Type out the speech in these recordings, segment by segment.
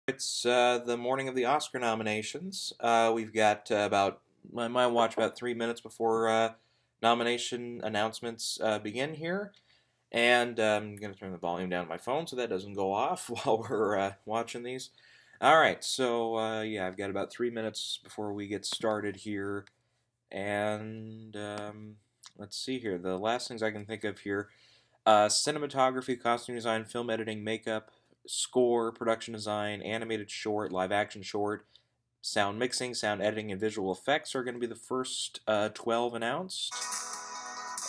It's the morning of the Oscar nominations. We've got I might watch about 3 minutes before nomination announcements begin here. And I'm going to turn the volume down on my phone so that doesn't go off while we're watching these. All right, so yeah, I've got about 3 minutes before we get started here. And let's see here. The last things I can think of here: cinematography, costume design, film editing, makeup, score, production design, animated short, live action short, sound mixing, sound editing, and visual effects are going to be the first 12 announced.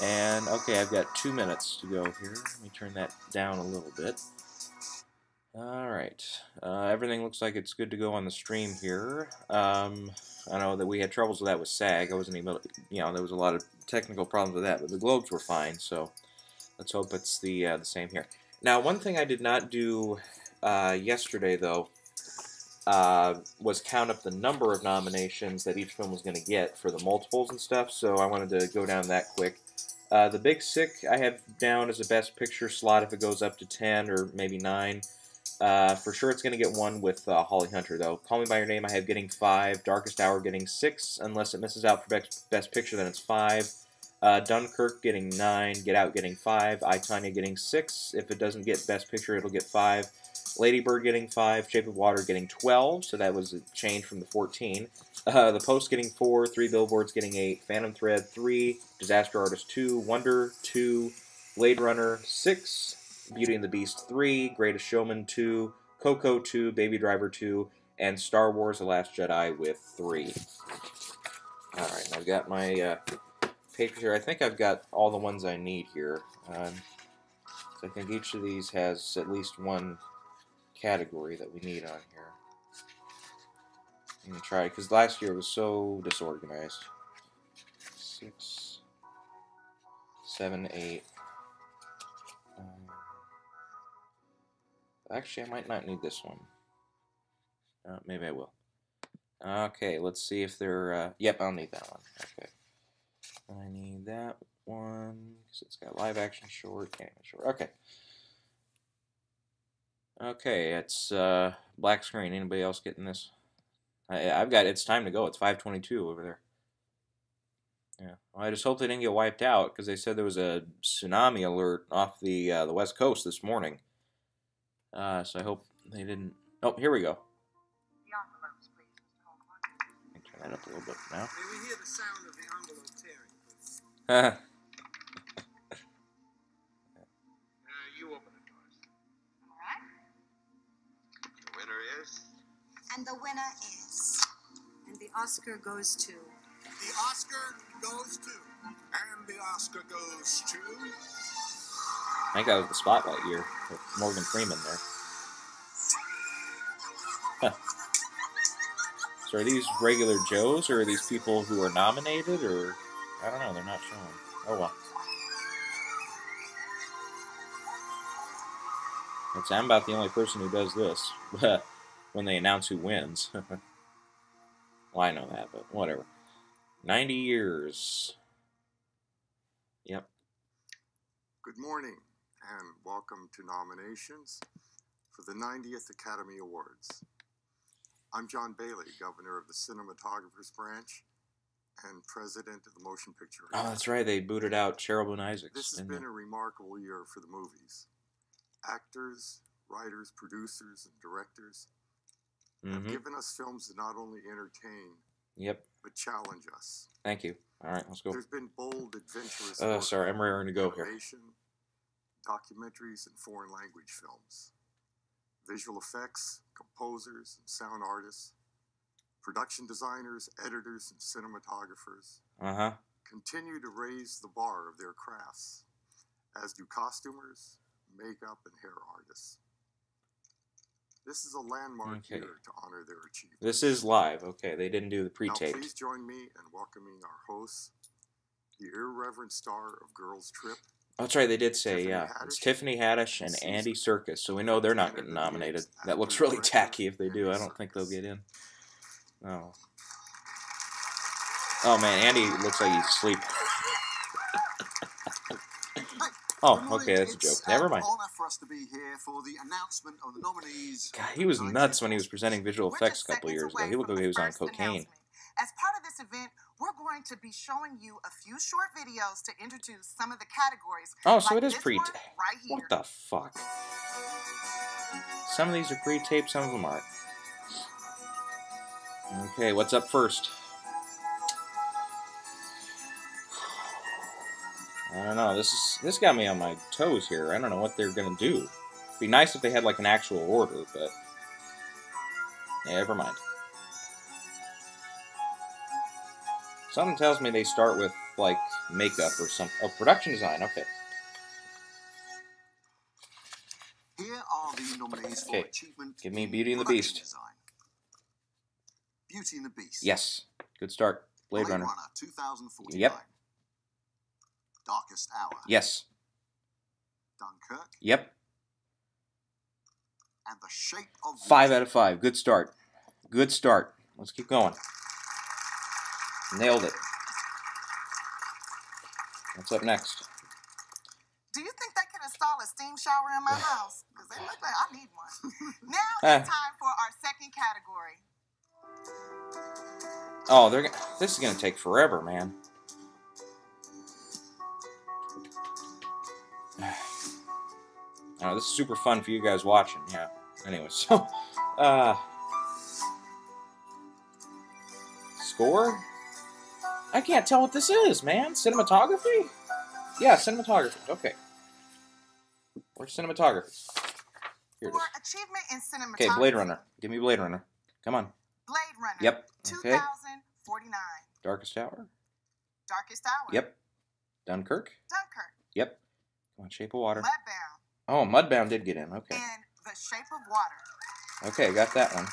And okay, I've got 2 minutes to go here. Let me turn that down a little bit. Alright, everything looks like it's good to go on the stream here. I know that we had troubles with that with SAG. I wasn't able to, there was a lot of technical problems with that, but the Globes were fine, so let's hope it's the same here. Now, one thing I did not do yesterday, though, was count up the number of nominations that each film was going to get for the multiples and stuff, so I wanted to go down that quick. The Big Sick I have down as a Best Picture slot if it goes up to 10 or maybe 9. For sure it's going to get 1 with Holly Hunter, though. Call Me By Your Name I have getting 5. Darkest Hour getting 6. Unless it misses out for Best Picture, then it's 5. Dunkirk getting 9. Get Out getting 5. I, Tonya getting 6. If it doesn't get Best Picture, it'll get 5. Lady Bird getting 5. Shape of Water getting 12, so that was a change from the 14. The Post getting 4. 3 Billboards getting 8. Phantom Thread 3. Disaster Artist 2. Wonder 2. Blade Runner 6. Beauty and the Beast 3, Greatest Showman 2, Coco 2, Baby Driver 2, and Star Wars The Last Jedi with 3. Alright, I've got my papers here. I think I've got all the ones I need here. So I think each of these has at least one category that we need on here. I'm going to try it, because last year it was so disorganized. 6, 7, 8... Actually, I might not need this one. Maybe I will. Okay, let's see if they're... yep, I'll need that one. Okay. I need that one, because it's got live action short, animated short. Okay. Okay, it's black screen. Anybody else getting this? I've got... It's time to go. It's 5:22 over there. Yeah. Well, I just hope they didn't get wiped out, because they said there was a tsunami alert off the West Coast this morning. So I hope they didn't... Oh, here we go. The envelopes, please, Mr. Hallmark. I can turn that up a little bit now. May we hear the sound of the envelope tearing, please? You open it for us. All right. The winner is... And the winner is... And the Oscar goes to... The Oscar goes to... And the Oscar goes to... I think that was the Spotlight year with Morgan Freeman there. Huh. So are these regular Joes, or are these people who are nominated, or... I don't know, they're not showing. Oh well. I'm about the only person who does this when they announce who wins. Well, I know that, but whatever. 90 years. Yep. Good morning, and welcome to nominations for the 90th Academy Awards. I'm John Bailey, Governor of the Cinematographers Branch and President of the Motion Picture Awards. Oh, that's right, they booted out Cheryl Boone Isaacs. This has been a remarkable year for the movies. Actors, writers, producers, and directors have given us films that not only entertain, but challenge us. Thank you. All right, let's go. There's been bold, adventurous sorry, I'm raring to go here. Documentaries and foreign language films. Visual effects, composers, and sound artists, production designers, editors, and cinematographers continue to raise the bar of their crafts, as do costumers, makeup, and hair artists. This is a landmark year to honor their achievements. This is live. Okay, they didn't do the pre-tape. Now please join me in welcoming our hosts, the irreverent star of Girls Trip. Oh, that's right, they did say, yeah. It's Tiffany Haddish and Andy Serkis, so we know they're not getting nominated. That looks really tacky if they do. I don't think they'll get in. Oh. Oh, man, Andy looks like he's asleep. Oh, okay, that's a joke. Never mind. It's an honor for us to be here for the announcement of the nominees. God, he was nuts when he was presenting visual effects a couple years ago. He looked like he was on cocaine. As part of this event, we're going to be showing you a few short videos to introduce some of the categories. Oh, so like it is this pre. one right here. What the fuck? Some of these are pre-taped, some of them aren't. Okay, what's up first? I don't know. This got me on my toes here. I don't know what they're gonna do. It'd be nice if they had like an actual order, but yeah, never mind. Something tells me they start with like makeup or some. Oh, production design. Okay. Here are the nominees for achievement. Give me Beauty and the Beast. Design. Beauty and the Beast. Yes. Good start. Blade Runner. 2049. Yep. Darkest Hour. Yes. Dunkirk. Yep. And The Shape of Water. 5 out of 5. Good start. Good start. Let's keep going. Nailed it. What's up next? Do you think they can install a steam shower in my house? Because they look like I need one. Now it's time for our second category. Oh, this is gonna take forever, man. Oh, this is super fun for you guys watching. Yeah. Anyway, so score? I can't tell what this is, man. Cinematography? Yeah, cinematography. Okay. Where's cinematography? Here it For is. achievement in cinematography. Okay, Blade Runner. Give me Blade Runner. Come on. Blade Runner. Yep. Okay. 2049. Darkest Hour. Darkest Hour. Yep. Dunkirk. Dunkirk. Yep. Come on, Shape of Water. Mudbound. Oh, Mudbound did get in. Okay. And The Shape of Water. Okay, got that one.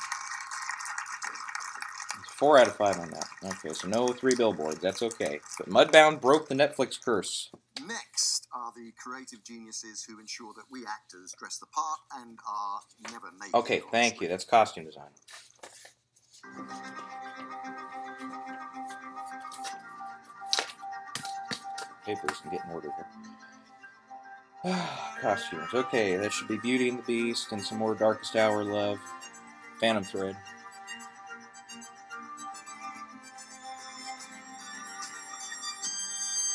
4 out of 5 on that. Okay, so no 3 billboards. That's okay. But Mudbound broke the Netflix curse. Next are the creative geniuses who ensure that we actors dress the part and are never naked. Okay, thank you. That's costume design. Papers can get in order here. Costumes. Okay, that should be Beauty and the Beast and some more Darkest Hour love. Phantom Thread.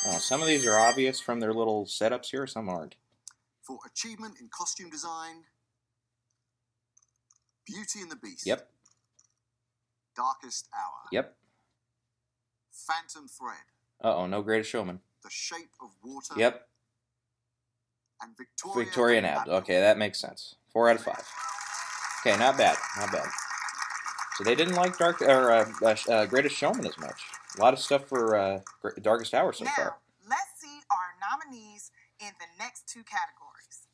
Oh, some of these are obvious from their little setups here, some aren't. For achievement in costume design, Beauty and the Beast. Yep. Darkest Hour. Yep. Phantom Thread. Uh-oh, no Greatest Showman. The Shape of Water. Yep. And Victoria. Victoria and Abd. Okay, that makes sense. 4 out of 5. Okay, not bad. Not bad. So they didn't like Greatest Showman as much. A lot of stuff for Darkest Hour so far. Let's see our nominees in the next 2 categories.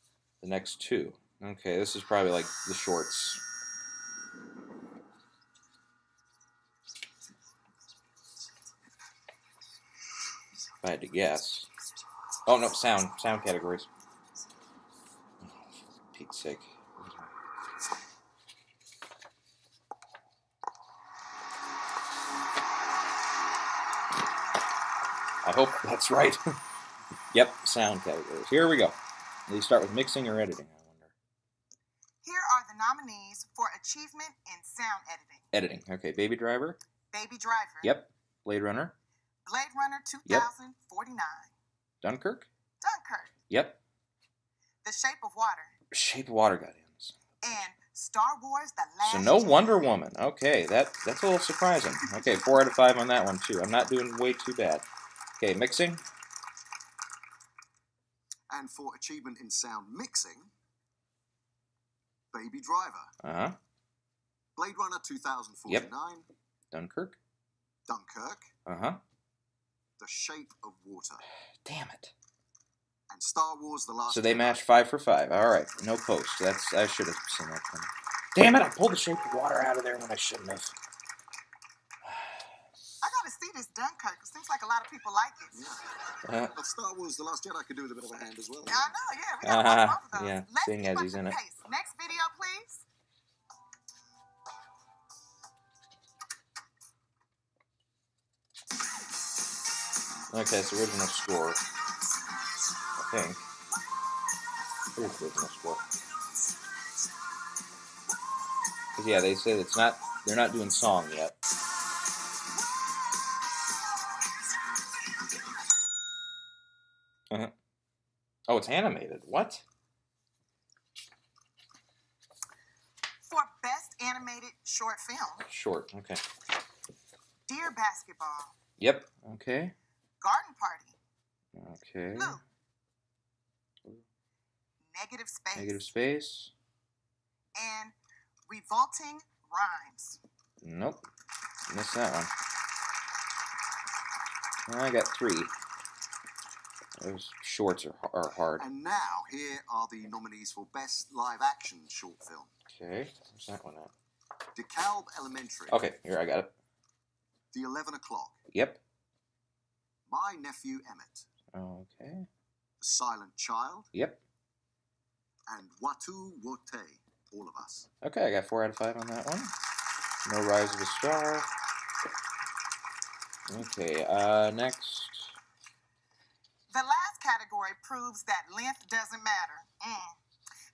The next 2. Okay, this is probably like the shorts. If I had to guess. Oh, no, sound categories. Oh, for Pete's sake. I hope that's right. Yep, sound categories. Here we go. Do you start with mixing or editing, I wonder? Here are the nominees for achievement in sound editing. Editing. Okay, Baby Driver. Baby Driver. Yep. Blade Runner. Blade Runner 2049. Dunkirk. Dunkirk. Yep. The Shape of Water. Shape of Water got in. And Star Wars The Last So no Jedi. Wonder Woman. Okay, that's a little surprising. Okay, 4 out of 5 on that one too. I'm not doing way too bad. Okay, mixing. And for achievement in sound mixing, Baby Driver. Uh-huh. Blade Runner 2049. Yep. Dunkirk. Dunkirk. Uh-huh. The Shape of Water. Damn it. And Star Wars The Last So they Jedi. matched 5 for 5. All right, no post. I should have seen that coming. Damn it! I pulled the Shape of Water out of there when I shouldn't have. I gotta see this Dunkirk. It seems like a lot of people like it. Yeah. But Star Wars The Last Jedi could do with a bit of a hand as well. I know, yeah. We gotta watch both of those. Yeah, Let's seeing keep as up he's the in it. pace. Next video, please. Okay, it's original score. I think. What is original score? Because yeah, they say it's not. They're not doing song yet. Oh, it's animated. What? For Best Animated Short Film, Short. Okay. Dear Basketball, Yep. Okay. Garden Party, Okay. Blue, Negative Space, Negative space. and Revolting Rhymes. Nope. Missed that one. I got 3. Those shorts are hard. And now, here are the nominees for Best Live Action Short Film. Okay. Where's that one at? DeKalb Elementary. Okay. Here, I got it. The 11 O'Clock. Yep. My Nephew Emmett. Okay. The Silent Child. Yep. And Watu Wote. All of Us. Okay, I got 4 out of 5 on that one. No Rise of a Star. Okay, next. The last category proves that length doesn't matter.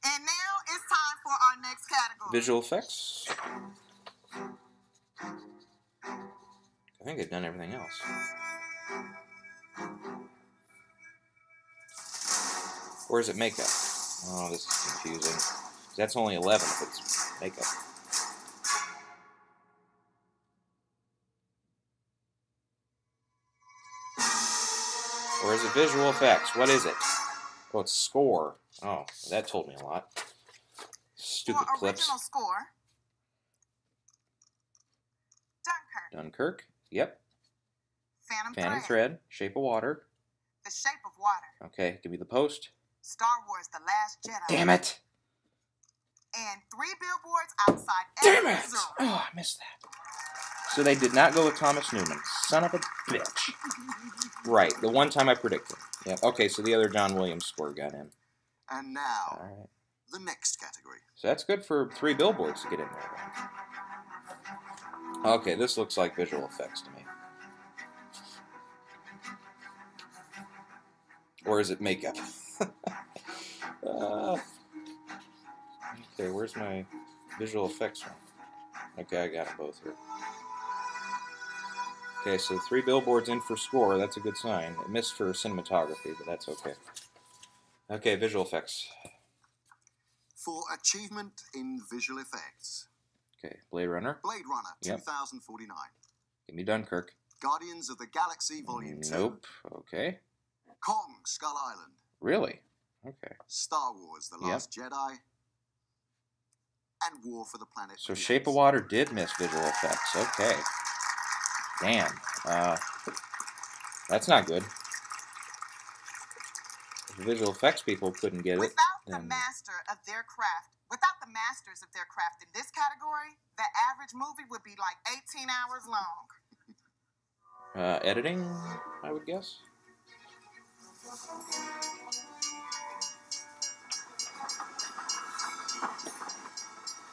And now it's time for our next category. Visual effects. I think they've done everything else. Or is it makeup? Oh, this is confusing. That's only 11 if it's makeup. Or is it visual effects? What is it? Oh, it's score. Oh, that told me a lot. Stupid for clips. Original score, Dunkirk, Dunkirk. Yep. Phantom Thread, Thread. Shape of Water. The Shape of Water, Okay, give me the post. Star Wars: The Last Jedi, Damn it! and 3 Billboards Outside Damn Ebbing, it! Missouri. Oh, I missed that. So they did not go with Thomas Newman. Son of a bitch. Right, the one time I predicted. Yeah. Okay, so the other John Williams score got in. And now, All right. the next category. So that's good for 3 Billboards to get in there. Then. Okay, this looks like visual effects to me. Or is it makeup? Okay, where's my visual effects one? Okay, I got them both here. Okay, so 3 Billboards in for score. That's a good sign. It missed for cinematography, but that's okay. Okay, visual effects. For achievement in visual effects. Okay, Blade Runner. Blade Runner, Yep. 2049. Give me Dunkirk. Guardians of the Galaxy, Volume 2. Nope. Okay. Kong, Skull Island. Really? Okay. Star Wars, The Last Jedi. And War for the Planet. So of the Shape of Apes. Water did miss visual effects. Okay. Damn. That's not good. If the visual effects people couldn't get it, Without the then... masters of their craft in this category, the average movie would be like 18 hours long. Editing, I would guess.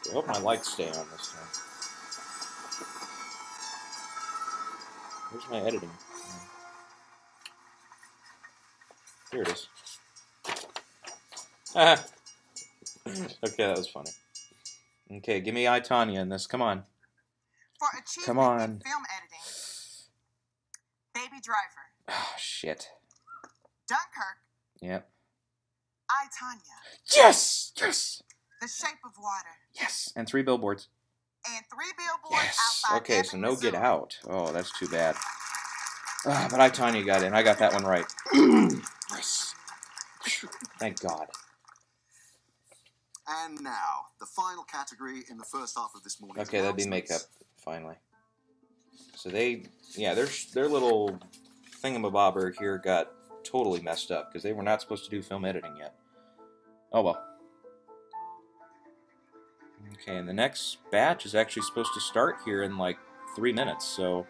I hope my lights stay on this time. Where's my editing? Here it is. Ah. Okay, that was funny. Okay, give me I, Tanya in this. Come on. For achievement Come on. in film editing, Baby Driver, Oh, shit. Dunkirk, Yep. I, Tanya, Yes! Yes! The Shape of Water, Yes! And 3 Billboards. and 3 Billboards Yes! Outside Okay, so Ebbing, no Get Missouri. Out. Oh, that's too bad. But I, Tanya got in. I got that one right. Yes. Thank God. And now, the final category in the first half of this morning's Okay, that'd be makeup, announcements. finally. So their little thingamabobber here got totally messed up because they were not supposed to do film editing yet. Oh well. Okay, and the next batch is actually supposed to start here in like 3 minutes, so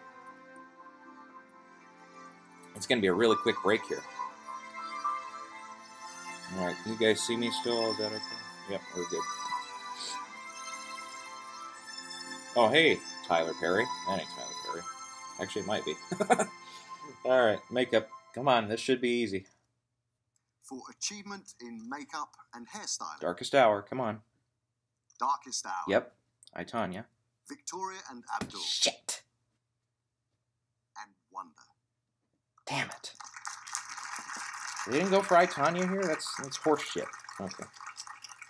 it's going to be a really quick break here. Alright, can you guys see me still? Is that okay? Yep, we're good. Oh, hey, Tyler Perry. That ain't Tyler Perry. Actually, it might be. Alright, makeup. Come on, this should be easy. for achievement in makeup and hairstyling. Darkest Hour, come on. Darkest Hour. Yep, I, Tanya. Victoria and Abdul. Shit. And Wonder. Damn it. They didn't go for I, Tanya here? That's horse shit. Okay.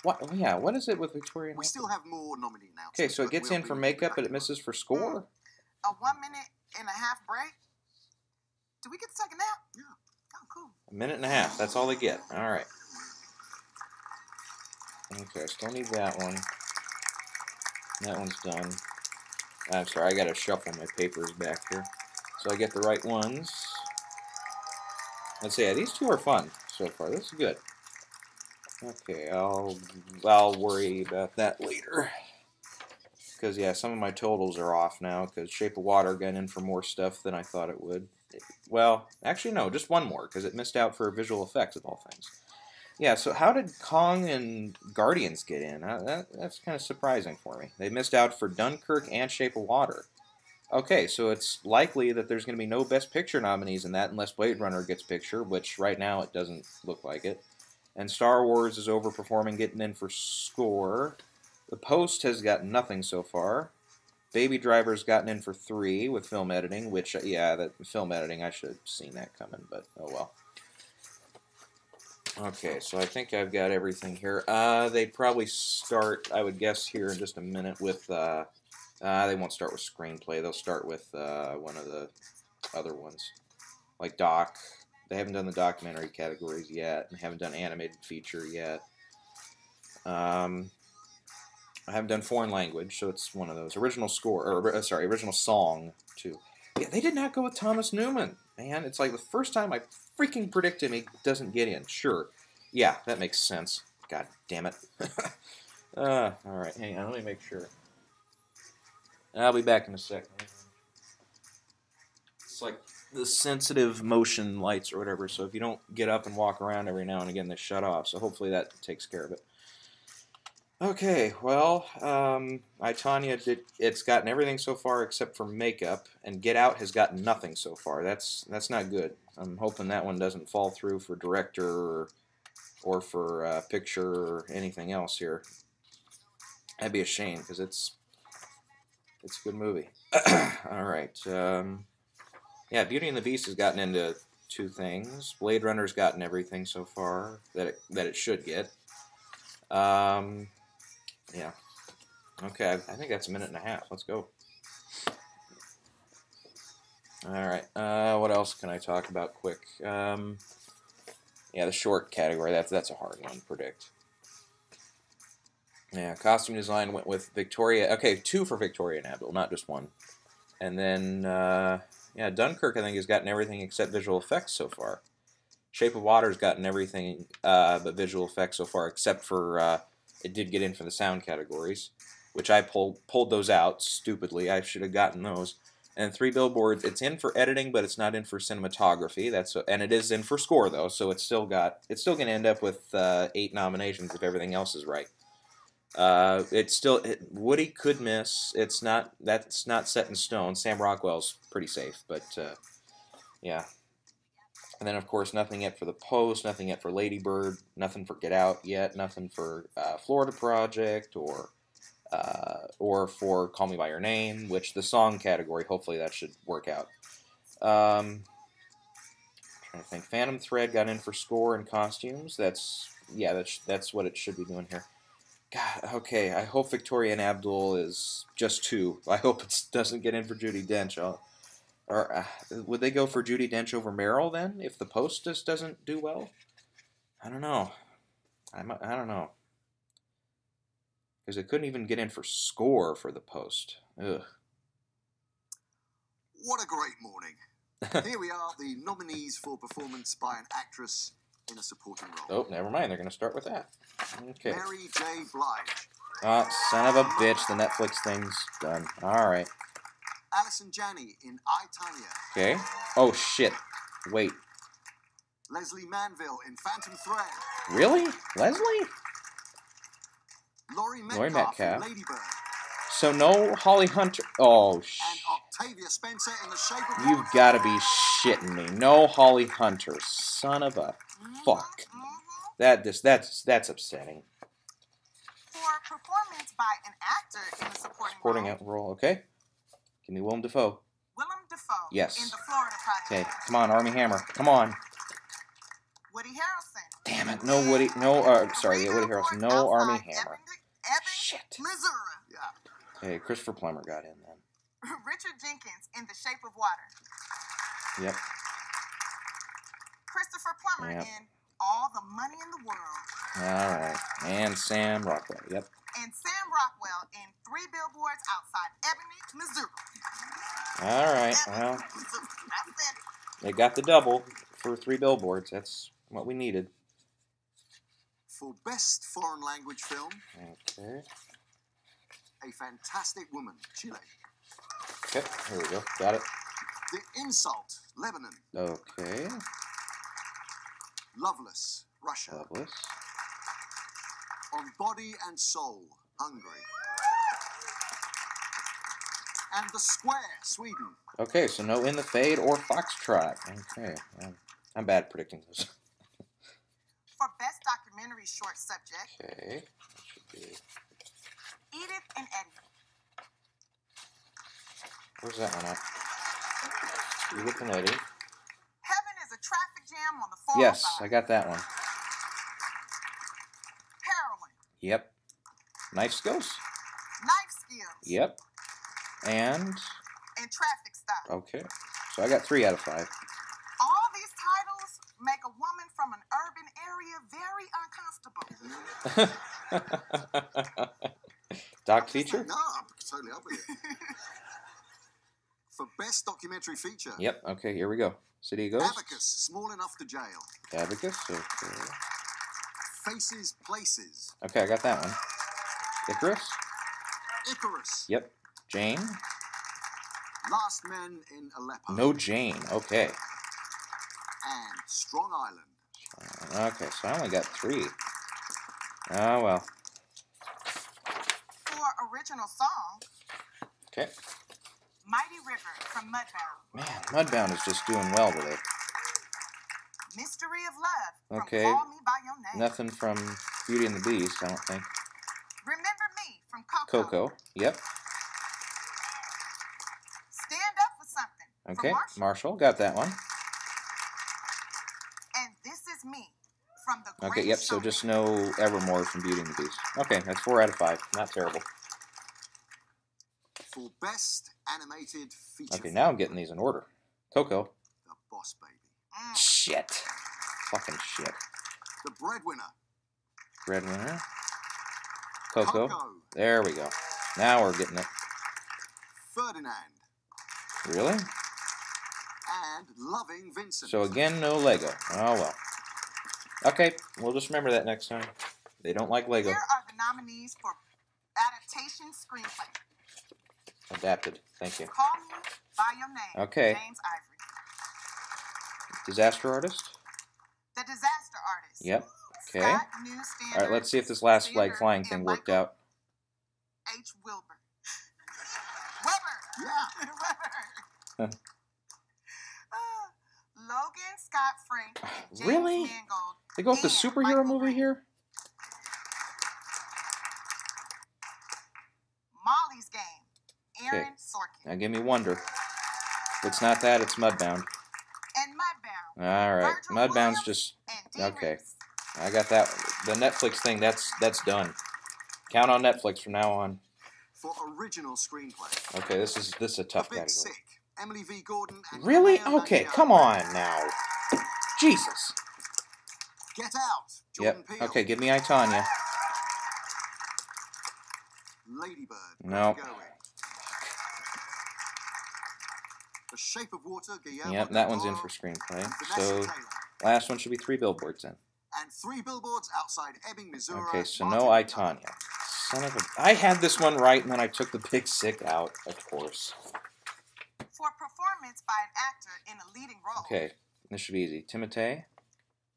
What? Yeah, what is it with Victoria? We still have more nominee announcements. Okay, so it gets in for makeup, but it misses for score? A 1 minute and a half break? Do we get to take a nap? Yeah. Oh, cool. A minute and a half. That's all they get. All right. Okay, still need that one. That one's done. I'm sorry, I gotta shuffle my papers back here so I get the right ones. Let's see, yeah, these two are fun so far. This is good. Okay, I'll worry about that later. Because, yeah, some of my totals are off now because Shape of Water got in for more stuff than I thought it would. Well, actually, no, just one more because it missed out for visual effects of all things. Yeah, so how did Kong and Guardians get in? That's kind of surprising for me. They missed out for Dunkirk and Shape of Water. Okay, so it's likely that there's going to be no Best Picture nominees in that unless Blade Runner gets picture, which right now it doesn't look like it. And Star Wars is overperforming, getting in for score. The Post has got nothing so far. Baby Driver's gotten in for 3 with film editing, which, yeah, that film editing, I should have seen that coming, but oh well. Okay, so I think I've got everything here. They'd probably start, I would guess, here in just a minute with, they won't start with screenplay. They'll start with one of the other ones, like doc. They haven't done the documentary categories yet, and haven't done animated feature yet. I haven't done foreign language, so it's one of those. Original score, or sorry, original song, too. Yeah, they did not go with Thomas Newman, man. It's like the first time I freaking predict him, he doesn't get in. Sure. Yeah, that makes sense. God damn it. All right, hang on, let me make sure. I'll be back in a second. It's like the sensitive motion lights or whatever, so if you don't get up and walk around every now and again, they shut off. So hopefully that takes care of it. Okay, well, I, Tanya, it's gotten everything so far except for makeup, and Get Out has gotten nothing so far. That's not good. I'm hoping that one doesn't fall through for director or for picture or anything else here. That'd be a shame, because it's a good movie. All right. Yeah, Beauty and the Beast has gotten into 2 things. Blade Runner's gotten everything so far that it should get. Yeah. Okay, I think that's a minute and a half. Let's go. All right. What else can I talk about quick? Yeah, the short category. That's a hard one to predict. Yeah, costume design went with Victoria. Okay, 2 for Victoria and Abdul, not just 1. And then, yeah, Dunkirk, I think, has gotten everything except visual effects so far. Shape of Water's gotten everything but visual effects so far, except for it did get in for the sound categories, which I pulled those out stupidly. I should have gotten those. And 3 Billboards, it's in for editing, but it's not in for cinematography. And it is in for score though, so it's still going to end up with 8 nominations if everything else is right. Woody could miss. That's not set in stone. Sam Rockwell's pretty safe, but yeah. And then, of course, nothing yet for The Post, nothing yet for Lady Bird, nothing for Get Out yet, nothing for Florida Project or for Call Me By Your Name, which the song category, hopefully that should work out. Trying to think. Phantom Thread got in for score and costumes. That's what it should be doing here. God, okay, I hope Victoria and Abdul is just 2. I hope it doesn't get in for Judi Dench. Or would they go for Judi Dench over Meryl then, if The Post just doesn't do well? I don't know. I don't know. Because it couldn't even get in for score for The Post. Ugh. What a great morning. Here we are, the nominees for performance by an actress in a supporting role. Oh, never mind. They're going to start with that. Okay. Mary J. Blige. Oh, son of a bitch. The Netflix thing's done. All right. Alison Janney in I, Tanya. Okay. Oh, shit. Wait. Leslie Manville in Phantom Thread. Really? Leslie? Laurie Metcalf in Lady Bird. So no Holly Hunter. Oh, And Octavia Spencer in The Shape of You've Water. got to be shitting me. No Holly Hunter. Son of a fuck. That's upsetting. For performance by an actor in a Supporting role, okay. Give me Willem Dafoe. Willem Dafoe Yes. in The Florida Project. Okay, come on, Army Hammer. Come on. Woody Harrelson. Damn it. No Woody. No, sorry, yeah, Woody Harrelson. No Army Hammer. Shit. Missouri. Yeah. Okay, Christopher Plummer got in then. Richard Jenkins in The Shape of Water. Yep. Christopher Plummer Yep. in All the Money in the World. All right. And Sam Rockwell. Yep. And Sam Rockwell in 3 Billboards Outside Ebbing, Missouri. All right. Well, That's it. they got the double for 3 billboards. That's what we needed. For Best Foreign Language Film, Okay. A Fantastic Woman, Chile. Okay. Here we go. Got it. The Insult, Lebanon. Okay. Loveless, Russia. Loveless. On Body and Soul, Hungary. And The Square, Sweden. Okay, so no In the Fade or Foxtrot. Okay. Well, I'm bad at predicting this. For Best Documentary Short Subject, Okay. That should be. Edith and Eddie. Where's that one at? Edith and Eddie. Heaven is a traffic jam on the 405. Yes, I got that one. Heroin. Yep. Knife skills. Knife skills. Yep. And And traffic stop. okay. So I got 3 out of 5. All these titles make a woman from an urban area very uncomfortable. Doc feature? No, I'm totally up with it. For Best Documentary Feature, Yep. Okay, here we go. City of Ghosts. Abacus, Small Enough to Jail. Abacus. Okay. Faces, Places. Okay, I got that one. Icarus. Icarus. Yep. Jane. Last Men in Aleppo. No Jane. Okay. And Strong Island. Okay, so I only got 3. Oh well. For original song, Okay. Mighty River from Mudbound. Man, Mudbound is just doing well today. Mystery of Love from Okay. Call Me By Your Name. Nothing from Beauty and the Beast, I don't think. Remember Me from Coco. Coco. Yep. Stand Up for Something from Okay. Marshall. Marshall. Got that one. And This Is Me from The Okay, Greatest yep, so Showman. just no Evermore from Beauty and the Beast. Okay, that's 4 out of 5. Not terrible. For Best Animated Feature. Okay, now I'm getting these in order. Coco. The Boss Baby. Shit. Fucking shit. The Breadwinner. Breadwinner. Coco. There we go. Now we're getting it. Ferdinand. Really? And Loving Vincent. So again, no Lego. Oh well. Okay, we'll just remember that next time. They don't like Lego. Here are the nominees for adaptation screenplay. Adapted. Thank you. Call Me By Your Name. Okay. James Ivory. Disaster Artist? The Disaster Artist. Yep. Okay. Scott Newstander. Alright, let's see if this last Theater flying and thing worked Michael out. H. Wilbur. Weber. Yeah. Weber. Logan Scott Frank and James Really? Mangold. They go with the and superhero Michael movie Green. here? Molly's Game. Aaron Okay. Sorkin. Now give me Wonder. If it's not that, it's Mudbound. And Mudbound. Alright. Virgil Mudbound's Williams just... and Dee Okay. Reese. I got that. The Netflix thing, that's done. Count on Netflix from now on. For Original Screenplay. Okay, this is a tough The Big category. Sick. Emily V. Gordon and Really? Kumail Okay, Nanjiani. come on now. Jesus. Get Out. Jordan Yep. Peele. Okay, give me I, Tonya. Ladybird. No. Greta Gerwig. The Shape of Water. Guillermo Yep, del that one's in Toro for screenplay. and Vanessa So, Taylor. last one should be 3 billboards then. And 3 billboards outside Ebbing, Missouri. Okay, so Martin no I, McDonough. Tonya. Son of a... I had this one right, and then I took the Big Sick out, of course. For performance by an actor in a leading role. Okay, this should be easy. Timothée.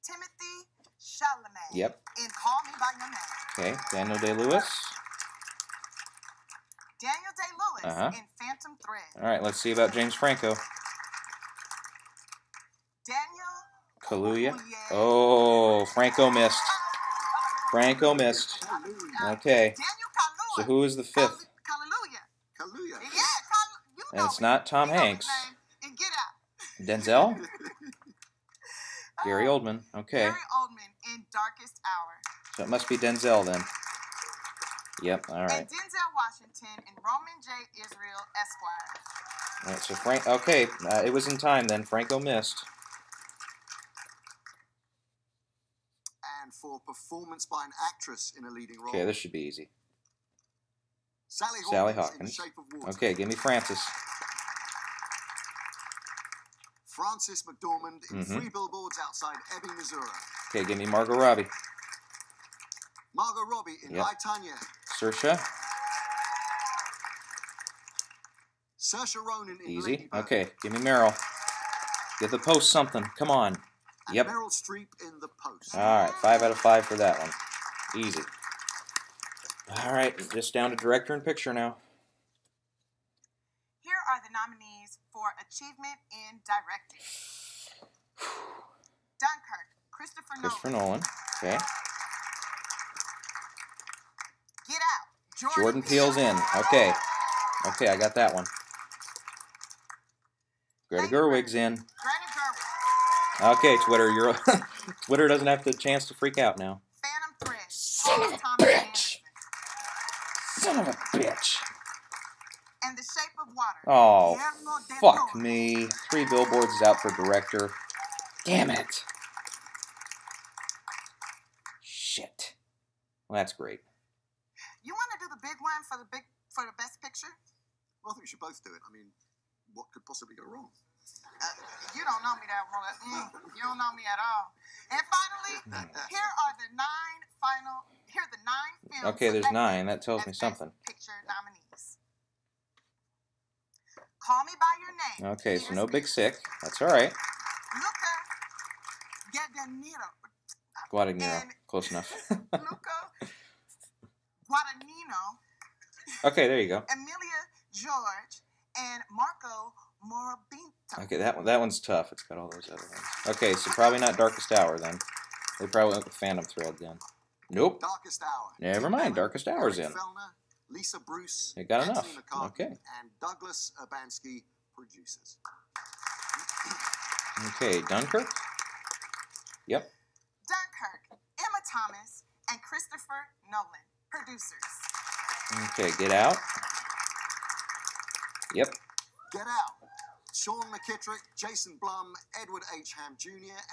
Timothy Chalamet. Yep. In Call Me By Your Name. Okay, Daniel Day-Lewis. Daniel Day-Lewis in Phantom Thread. All right, let's see about James Franco. Daniel Kaluuya. Oh, Franco missed. Franco missed. Okay. Daniel Kaluuya. So who is the fifth? Kaluuya. Kaluuya. Yeah, you And know it's it. not Tom You know his Hanks. name. And get out. Denzel? Gary Oldman. Okay. Gary Oldman in Darkest Hour. So it must be Denzel then. Yep, all right. And Denzel Washington in Roman J. Israel Esquire. All right, so Frank. Okay, it was in time then. Franco missed. And for performance by an actress in a leading role, Okay, this should be easy. Sally Sally Hawkins in The Hawkins. Shape of Water. Okay, give me Francis. Frances McDormand in Mhm. 3 Billboards Outside Ebbing, Missouri. Okay, give me Margot Robbie. Margot Robbie in Yep. I, Tanya. Saoirse. Saoirse Ronan in Lady Easy. Bird. Okay, give me Meryl. Get the post something. Come on. And Yep. Meryl Streep in The Post. All right, 5 out of 5 for that one. Easy. All right, just down to director and picture now. Here are the nominees for Achievement in Directing. Dunkirk, Christopher Christopher Nolan. Nolan. Okay. Get Out, Jordan Peele's in. Okay. Okay, I got that one. Greta Gerwig's in. Greta Gerwig. Okay, Twitter, you're Twitter doesn't have the chance to freak out now. Phantom Thread. Son of a Thomas bitch. Anderson. Son of a bitch. And The Shape of Water. Oh, Guillermo del fuck Toro. me. 3 Billboards is out for director. Damn it. Shit. Well, that's great. You want to do the big one for the best picture? Well, I think we should both do it. I mean, what could possibly go wrong? You don't know me that well. You don't know me at all. And finally, here are the 9 films. Okay, there's selected 9. That tells as me Best something. Picture nominees. Call Me by Your Name. Okay, so Peter no Big Spears. Sick. That's all right. Luca Guadagnino. Guadagnino. And- Close enough. Luca Guadagnino, Okay, there you go. Emilia George, and Marco Morabito. Okay, that one's tough. It's got all those other ones. Okay, so probably not Darkest Hour then. They probably went with Phantom Thread then. Nope. Darkest Hour. Never Tim mind, Allen, Darkest Hour's Eric in. Fellner, Lisa Bruce, It got Anthony enough. McCartney, Okay. and Douglas Urbanski, producers. Okay, Dunkirk. Yep. Dunkirk, Emma Thomas, and Christopher Nolan, producers. Okay, Get Out. Yep. Get Out. Sean McKittrick, Jason Blum, Edward H. Ham Jr.,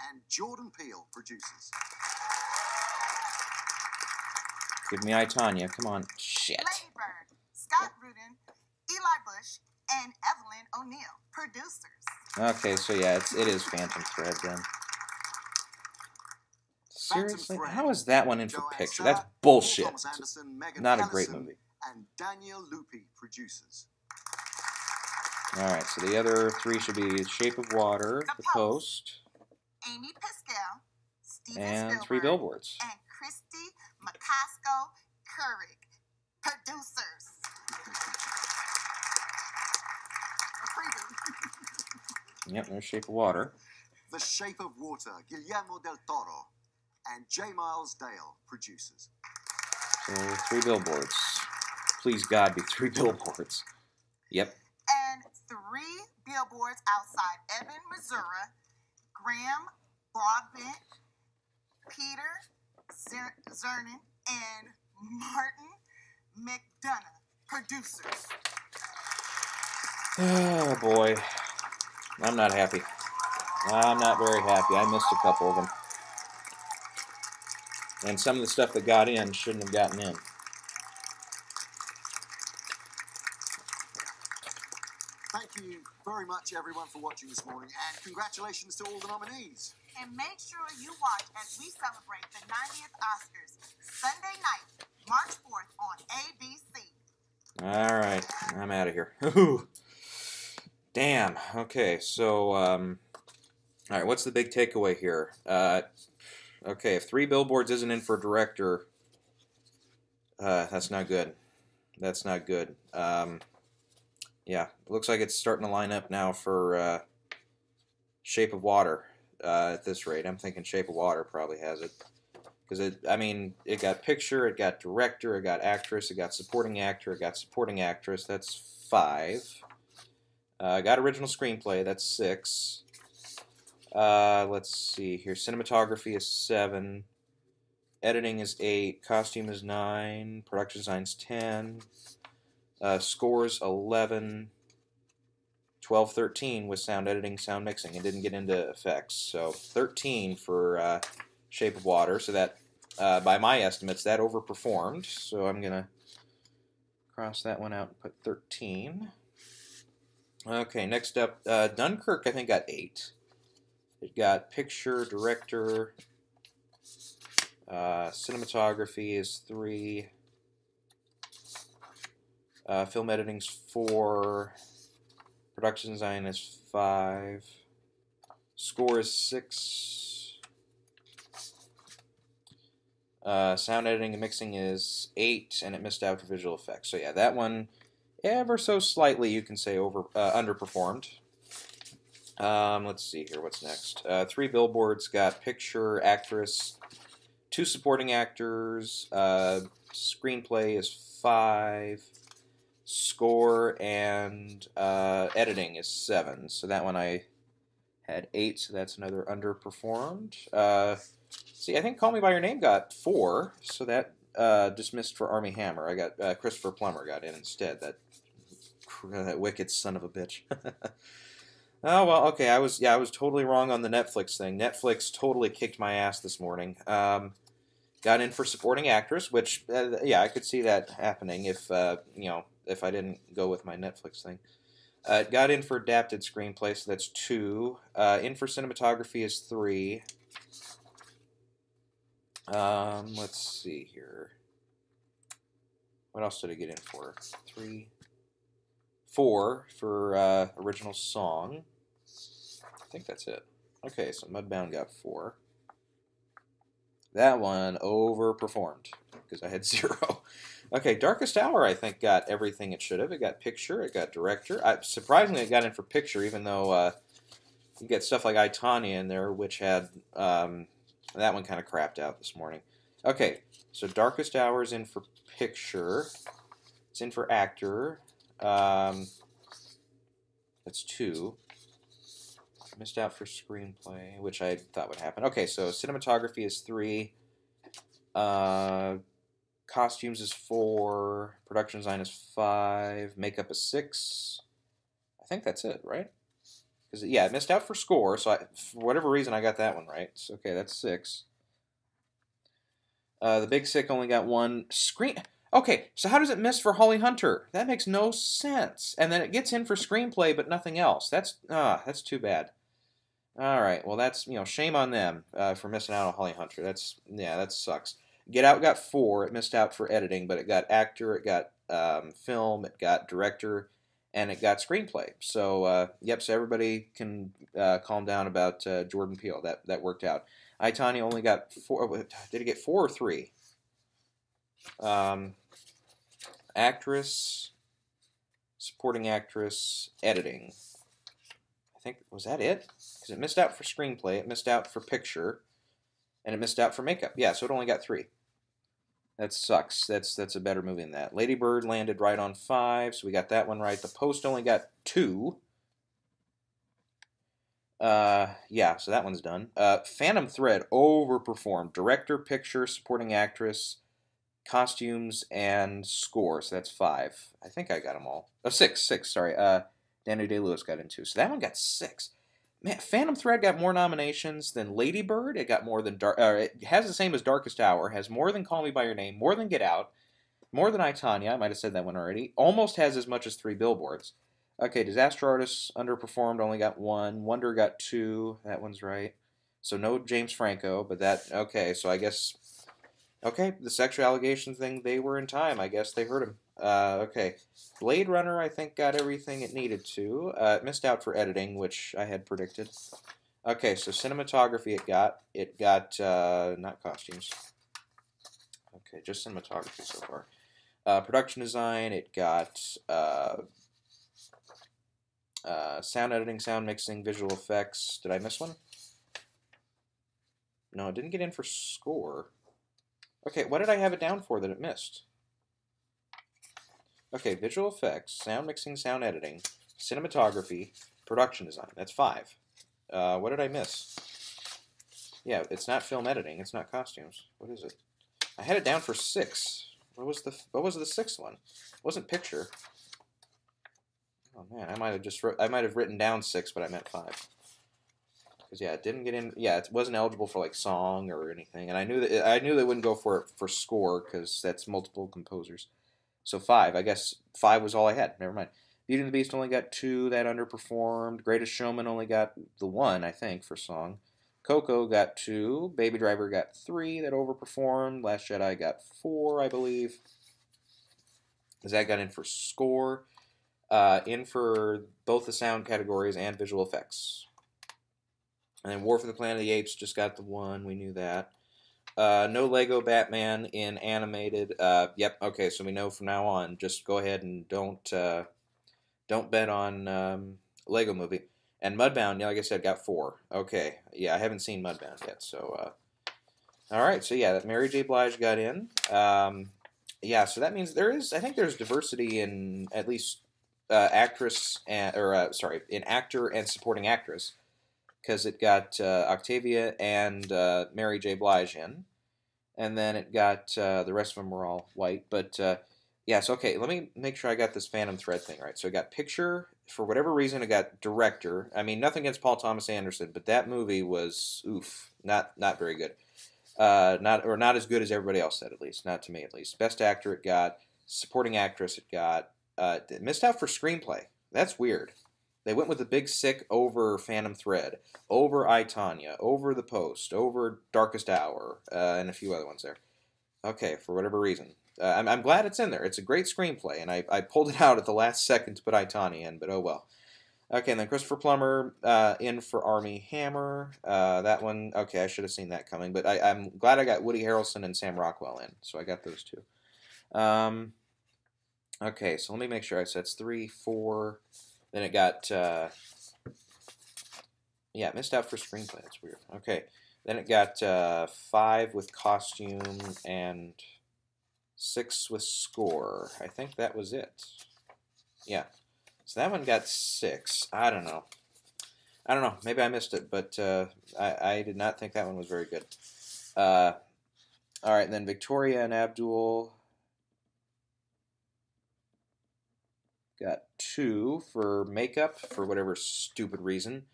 and Jordan Peele, producers. Give me I, Tanya. Come on. Shit. Lady Bird, Scott Rudin, Eli Bush, and Evelyn O'Neill, producers. Okay, so yeah, it is Phantom Thread then. Seriously? Thread. How is that one in for Joanne picture? Shaw, That's bullshit. Paul Thomas Anderson, Megan Not a great Allison, movie. And Daniel Lupi, producers. Alright, so the other 3 should be Shape of Water, The The Post, Amy Pascal, Steven and Spielberg, 3 Billboards. and Christy McCaskill Currig, producers. Yep, there's Shape of Water. The Shape of Water, Guillermo del Toro, and J. Miles Dale, producers. So 3 Billboards. Please God be 3 Billboards. Yep. And 3 billboards outside Ebbing, Missouri. Graham Broadbent, Peter Zernin, and Martin McDonough, producers. Oh boy. I'm not happy. I'm not very happy. I missed a couple of them. And some of the stuff that got in shouldn't have gotten in. Thank you very much, everyone, for watching this morning, and congratulations to all the nominees. And make sure you watch as we celebrate the 90th Oscars Sunday night, March 4th on ABC. All right, I'm out of here. Damn. Okay, so all right, what's the big takeaway here? Okay, if 3 Billboards isn't in for director, that's not good. That's not good. yeah, it looks like it's starting to line up now for Shape of Water at this rate. I'm thinking Shape of Water probably has it. Because I mean, it got picture, it got director, it got actress, it got supporting actor, it got supporting actress. That's 5. Got original screenplay. That's 6. Let's see here. Cinematography is 7. Editing is 8. Costume is 9. Production design's 10. Scores 11. 12, 13 with sound editing, sound mixing. It didn't get into effects. So 13 for Shape of Water. So that, by my estimates, that overperformed. So I'm going to cross that one out and put 13. Okay, next up, Dunkirk, I think, got 8. It got picture, director, cinematography is 3. Film editing's 4. Production design is 5. Score is 6. Sound editing and mixing is 8, and it missed out for visual effects. So yeah, that one, ever so slightly, you can say underperformed. Let's see here, what's next? 3 billboards got picture, actress, 2 supporting actors. Screenplay is 5. Score and editing is 7. So that one I had 8, so that's another underperformed. See, I think Call Me By Your Name got 4, so that dismissed for Armie Hammer. I got Christopher Plummer got in instead. That wicked son of a bitch. Oh well, okay. I was totally wrong on the Netflix thing. Netflix totally kicked my ass this morning. Got in for supporting actress, which yeah, I could see that happening if if I didn't go with my Netflix thing. Got in for adapted screenplay, so that's 2. In for cinematography is 3. Let's see here. What else did I get in for? 3, 4 for original song. I think that's it. Okay, so Mudbound got 4. That one overperformed because I had 0. Okay, Darkest Hour I think got everything it should have. It got picture, it got director. Surprisingly, it got in for picture, even though you get stuff like I, Tonya in there, which had that one kind of crapped out this morning. Okay, so Darkest Hour is in for picture. It's in for actor. That's 2. Missed out for screenplay, which I thought would happen. Okay, so cinematography is 3. Costumes is 4. Production design is 5. Makeup is 6. I think that's it, right? Because yeah, it missed out for score, so for whatever reason I got that one right. So, okay, that's 6. The Big Sick only got 1. Okay, so how does it miss for Holly Hunter? That makes no sense. And then it gets in for screenplay, but nothing else. That's too bad. All right, well that's shame on them for missing out on Holly Hunter. That sucks. Get Out got 4. It missed out for editing, but it got actor, it got film, it got director, and it got screenplay. So yep, so everybody can calm down about Jordan Peele. That worked out. I, Tonya only got 4. Did it get 4 or 3? Actress, supporting actress, editing. I think, was that it? Because it missed out for screenplay, it missed out for picture, and it missed out for makeup. Yeah, so it only got 3. That sucks. That's a better movie than that. Lady Bird landed right on 5, so we got that one right. The Post only got 2. Yeah, so that one's done. Phantom Thread overperformed. Director, picture, supporting actress, costumes, and score. So that's 5. I think I got them all. Oh, 6, sorry. Daniel Day-Lewis got in 2. So that one got 6. Man, Phantom Thread got more nominations than Lady Bird. It got more than it has the same as Darkest Hour. Has more than Call Me by Your Name. More than Get Out. More than I, Tonya. I might have said that one already. Almost has as much as 3 billboards. Okay, Disaster Artist underperformed. Only got 1. Wonder got 2. That one's right. So no James Franco, but that okay. So I guess okay. The sexual allegations thing. They were in time. I guess they heard him. Okay, Blade Runner I think got everything it needed to. It missed out for editing, which I had predicted. Okay, so cinematography it got not costumes. Okay, just cinematography so far. Production design it got Sound editing, sound mixing, visual effects. Did I miss one? No, it didn't get in for score. Okay, what did I have it down for that it missed? Okay, visual effects, sound mixing, sound editing, cinematography, production design. That's 5. What did I miss? Yeah, it's not film editing. It's not costumes. What is it? I had it down for 6. What was the 6th one? It wasn't picture. Oh man, I might have written down 6, but I meant 5. Because yeah, it didn't get in. Yeah, it wasn't eligible for like song or anything, and I knew they wouldn't go for it for score because that's multiple composers. So 5, I guess 5 was all I had. Never mind. Beauty and the Beast only got 2, that underperformed. Greatest Showman only got the 1, I think, for song. Coco got 2. Baby Driver got 3, that overperformed. Last Jedi got 4, I believe. That got in for score. In for both the sound categories and visual effects. And then War for the Planet of the Apes just got the 1. We knew that. No Lego Batman in animated. Yep. Okay. So we know from now on. Just go ahead and don't bet on Lego Movie. And Mudbound, yeah, like I said, got 4. Okay. Yeah, I haven't seen Mudbound yet. So all right. So yeah, Mary J. Blige got in. Yeah. So that means I think there's diversity in at least actress and in actor and supporting actress. Because it got Octavia and Mary J. Blige in. And then it got, the rest of them were all white. But, yes, okay, let me make sure I got this Phantom Thread thing right. So I got picture, for whatever reason, I got director. I mean, nothing against Paul Thomas Anderson, but that movie was, not very good. Not as good as everybody else said, at least. Not to me, at least. Best actor it got. Supporting actress it got. It missed out for screenplay. That's weird. They went with the Big Sick over Phantom Thread, over I, Tonya, over The Post, over Darkest Hour, and a few other ones there. Okay, for whatever reason. I'm glad it's in there. It's a great screenplay, and I pulled it out at the last second to put I, Tonya in, but oh well. Okay, and then Christopher Plummer in for Armie Hammer. That one, okay, I should have seen that coming, but I'm glad I got Woody Harrelson and Sam Rockwell in, so I got those 2. Okay, so let me make sure I said it's 3, 4... Then it got, it missed out for screenplay. That's weird. Okay. Then it got 5 with costume and 6 with score. I think that was it. Yeah. So that one got 6. I don't know. Maybe I missed it, but I did not think that one was very good. All right, then Victoria and Abdul got 2 for makeup for whatever stupid reason,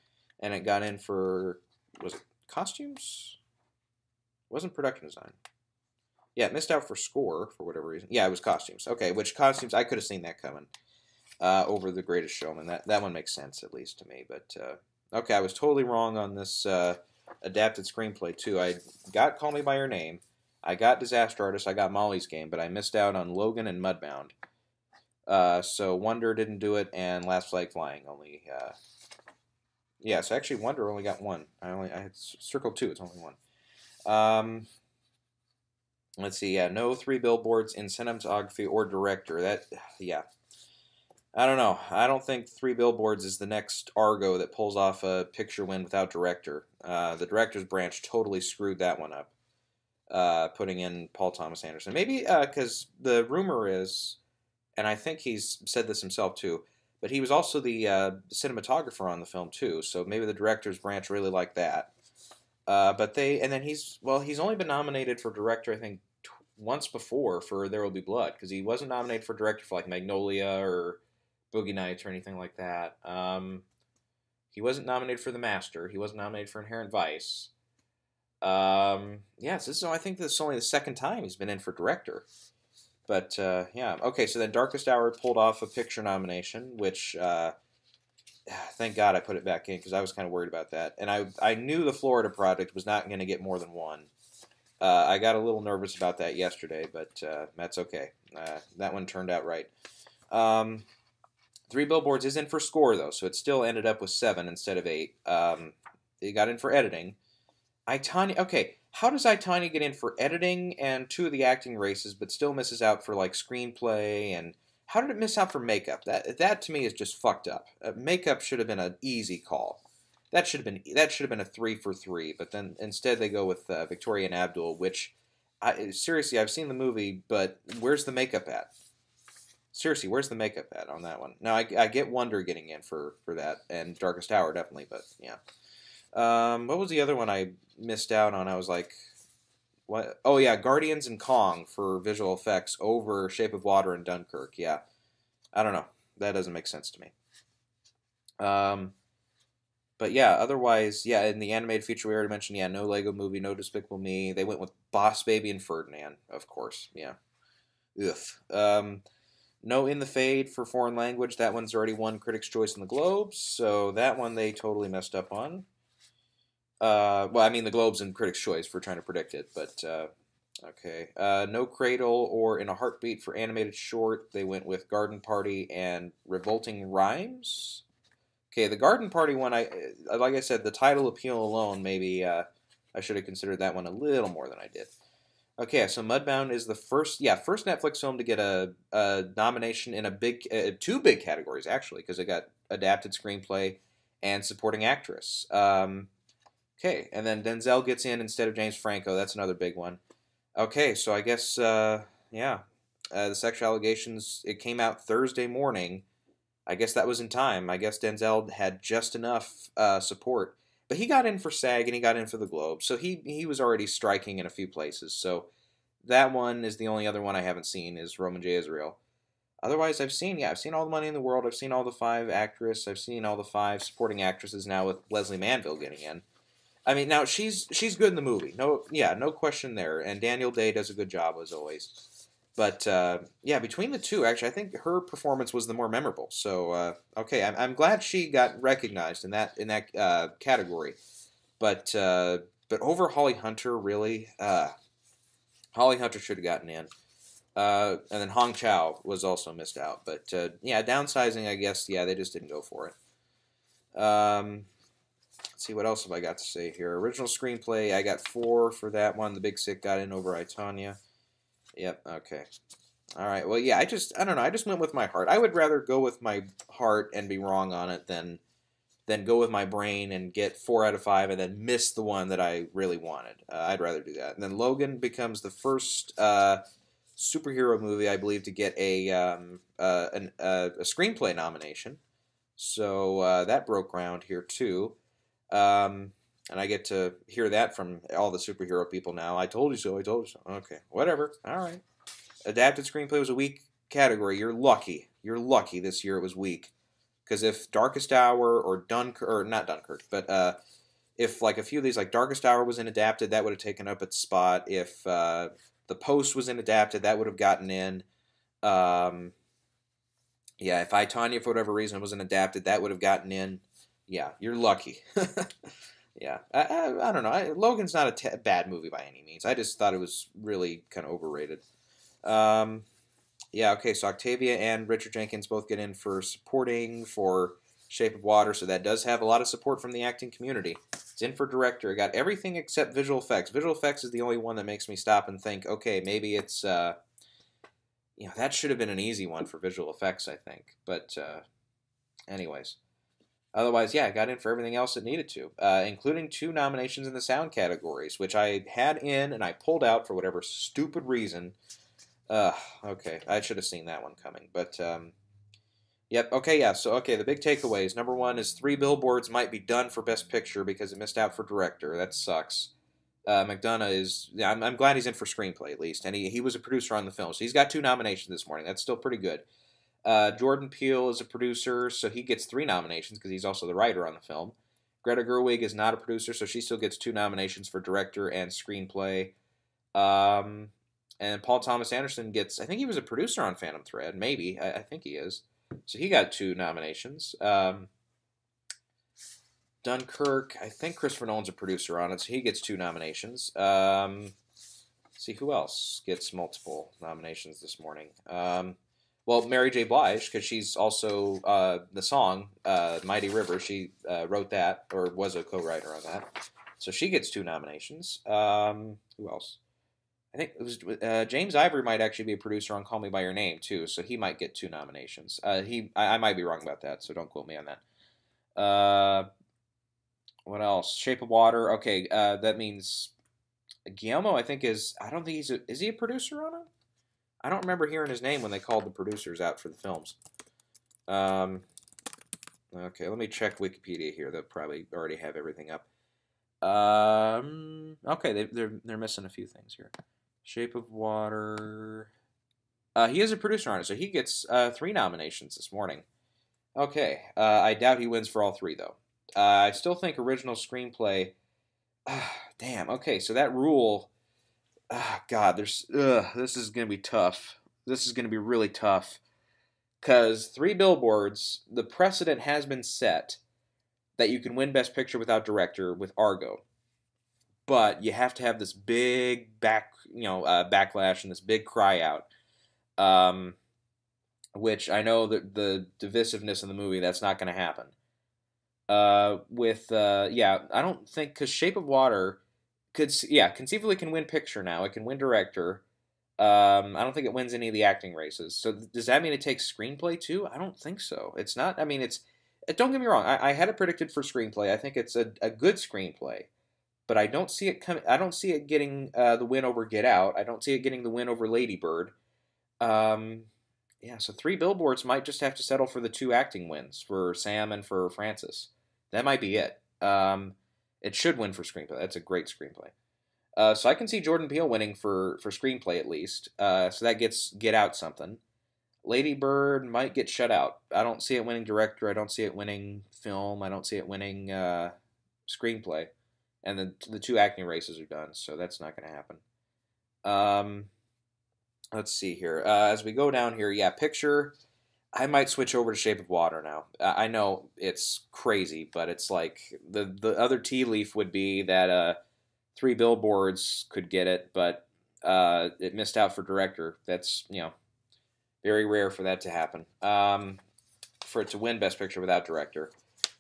and it got in for, was it costumes? It wasn't production design. Yeah, it missed out for score for whatever reason. Yeah, it was costumes. Okay, which costumes, I could have seen that coming over The Greatest Showman. That one makes sense, at least to me. But, okay, I was totally wrong on this adapted screenplay, too. I got Call Me By Your Name. I got Disaster Artist. I got Molly's Game, but I missed out on Logan and Mudbound. So Wonder didn't do it, and Last Flag Flying only. Yeah, so actually Wonder only got 1. I had circled 2. It's only 1. Let's see. Yeah, no 3 billboards in cinematography or director. Yeah. I don't know. I don't think 3 billboards is the next Argo that pulls off a picture win without director. The director's branch totally screwed that one up, putting in Paul Thomas Anderson. Maybe because the rumor is, and I think he's said this himself too, but he was also the cinematographer on the film too, so maybe the director's branch really liked that. He's only been nominated for director, I think, once before for There Will Be Blood, because he wasn't nominated for director for like Magnolia or Boogie Nights or anything like that. He wasn't nominated for The Master. He wasn't nominated for Inherent Vice. I think this is only the second time he's been in for director. But, yeah. Okay, so then Darkest Hour pulled off a picture nomination, which, thank God I put it back in, because I was kind of worried about that. And I knew the Florida Project was not going to get more than 1. I got a little nervous about that yesterday, but that's okay. That one turned out right. 3 Billboards is in for score, though, so it still ended up with 7 instead of 8. It got in for editing. Okay, how does I, Tonya get in for editing and 2 of the acting races, but still misses out for, like, screenplay and how did it miss out for makeup? That to me is just fucked up. Makeup should have been an easy call. That should have been a 3 for 3. But then instead they go with Victoria and Abdul, which seriously, I've seen the movie, but where's the makeup at? Seriously, where's the makeup at on that one? Now I get Wonder getting in for that, and Darkest Hour definitely, but yeah. What was the other one I missed out on? I was like, what? Oh yeah, Guardians and Kong for visual effects over Shape of Water and Dunkirk. Yeah, I don't know. That doesn't make sense to me. But yeah, otherwise, yeah, in the animated feature we already mentioned, yeah, no Lego Movie, no Despicable Me. They went with Boss Baby and Ferdinand, of course. Yeah. Ugh. No In the Fade for foreign language. That one's already won Critics' Choice in the Globes, so that one they totally messed up on. Well, I mean the Globes and Critics' Choice for trying to predict it, but okay. No Cradle or In a Heartbeat for animated short. They went with Garden Party and Revolting Rhymes. Okay, the Garden Party one, like I said, the title appeal alone, maybe I should have considered that one a little more than I did. Okay, so Mudbound is the first Netflix film to get a nomination in two big categories, actually, because it got adapted screenplay and supporting actress. Okay, and then Denzel gets in instead of James Franco. That's another big one. Okay, so I guess, the sexual allegations, it came out Thursday morning. I guess that was in time. I guess Denzel had just enough support. But he got in for SAG and he got in for the Globe, so he was already striking in a few places. So that one is the only other one I haven't seen is Roman J. Israel. Otherwise, I've seen all the Money in the World. I've seen all the 5 actresses. I've seen all the 5 supporting actresses now with Leslie Manville getting in. I mean, now she's good in the movie. No question there. And Daniel Day does a good job as always. But between the two, actually, I think her performance was the more memorable. So okay, I'm glad she got recognized in that category. But over Holly Hunter, really, Holly Hunter should have gotten in. And then Hong Chow was also missed out. But downsizing, I guess, they just didn't go for it. Let's see, what else have I got to say here? Original screenplay, I got 4 for that one. The Big Sick got in over I, Tonya. Yep, okay. All right, well, yeah, I don't know. I just went with my heart. I would rather go with my heart and be wrong on it than go with my brain and get 4 out of 5 and then miss the one that I really wanted. I'd rather do that. And then Logan becomes the first superhero movie, I believe, to get a screenplay nomination. So that broke ground here, too. And I get to hear that from all the superhero people now. I told you so, I told you so. Okay, whatever. All right. Adapted screenplay was a weak category. You're lucky. You're lucky this year it was weak. Because if Darkest Hour or Dunkirk, or not Dunkirk, but if like a few of these, like Darkest Hour was in adapted, that would have taken up its spot. If The Post was in adapted, that would have gotten in. If I, Tonya, for whatever reason, wasn't adapted, that would have gotten in. Yeah, you're lucky. Yeah, I don't know. Logan's not a bad movie by any means. I just thought it was really kind of overrated. Okay, so Octavia and Richard Jenkins both get in for supporting for Shape of Water, so that does have a lot of support from the acting community. It's in for director. It got everything except visual effects. Visual effects is the only one that makes me stop and think, okay, maybe it's, that should have been an easy one for visual effects, I think. But, anyways. Otherwise, I got in for everything else it needed to, including 2 nominations in the sound categories, which I had in and I pulled out for whatever stupid reason. Okay, I should have seen that one coming. But, yep, okay, yeah, so, okay, the big takeaways. Number 1 is 3 Billboards might be done for Best Picture because it missed out for Director. That sucks. McDonough is, I'm glad he's in for Screenplay, at least, and he was a producer on the film, so he's got 2 nominations this morning. That's still pretty good. Jordan Peele is a producer, so he gets 3 nominations because he's also the writer on the film. Greta Gerwig is not a producer, so she still gets 2 nominations for director and screenplay. And Paul Thomas Anderson gets, I think he was a producer on Phantom Thread, maybe. I think he is. So he got 2 nominations. Dunkirk, I think Christopher Nolan's a producer on it, so he gets 2 nominations. See who else gets multiple nominations this morning. Well, Mary J. Blige, because she's also the song, Mighty River, she wrote that, or was a co-writer on that. So she gets 2 nominations. Who else? I think it was James Ivory might actually be a producer on Call Me by Your Name too, so he might get 2 nominations. I might be wrong about that, so don't quote me on that. What else? Shape of Water. Okay, that means Guillermo. I think I don't think is he a producer on it? I don't remember hearing his name when they called the producers out for the films. Okay, let me check Wikipedia here. They'll probably already have everything up. Okay, they're missing a few things here. Shape of Water. He is a producer on it, so he gets 3 nominations this morning. Okay, I doubt he wins for all 3 though. I still think original screenplay. Damn. Okay, so that rule. God, this is gonna be tough. This is gonna be really tough. Because 3 Billboards, the precedent has been set that you can win Best Picture without director with Argo, but you have to have this big backlash and this big cry out, which I know that the divisiveness in the movie, that's not going to happen. I don't think, because Shape of Water conceivably can win picture now. It can win director. I don't think it wins any of the acting races. So does that mean it takes screenplay too? I don't think so. It's not. I mean, don't get me wrong. I had it predicted for screenplay. I think it's a good screenplay, but I don't see it coming. I don't see it getting the win over Get Out. I don't see it getting the win over Lady Bird. So 3 Billboards might just have to settle for the 2 acting wins for Sam and for Francis. That might be it. It should win for screenplay. That's a great screenplay. So I can see Jordan Peele winning for screenplay at least. So that gets Get Out something. Lady Bird might get shut out. I don't see it winning director. I don't see it winning film. I don't see it winning screenplay. And the 2 acting races are done, so that's not going to happen. Let's see here. As we go down here, picture. I might switch over to Shape of Water now. I know it's crazy, but it's like the other tea leaf would be that 3 Billboards could get it, but it missed out for director. That's, very rare for that to happen. For it to win Best Picture without director.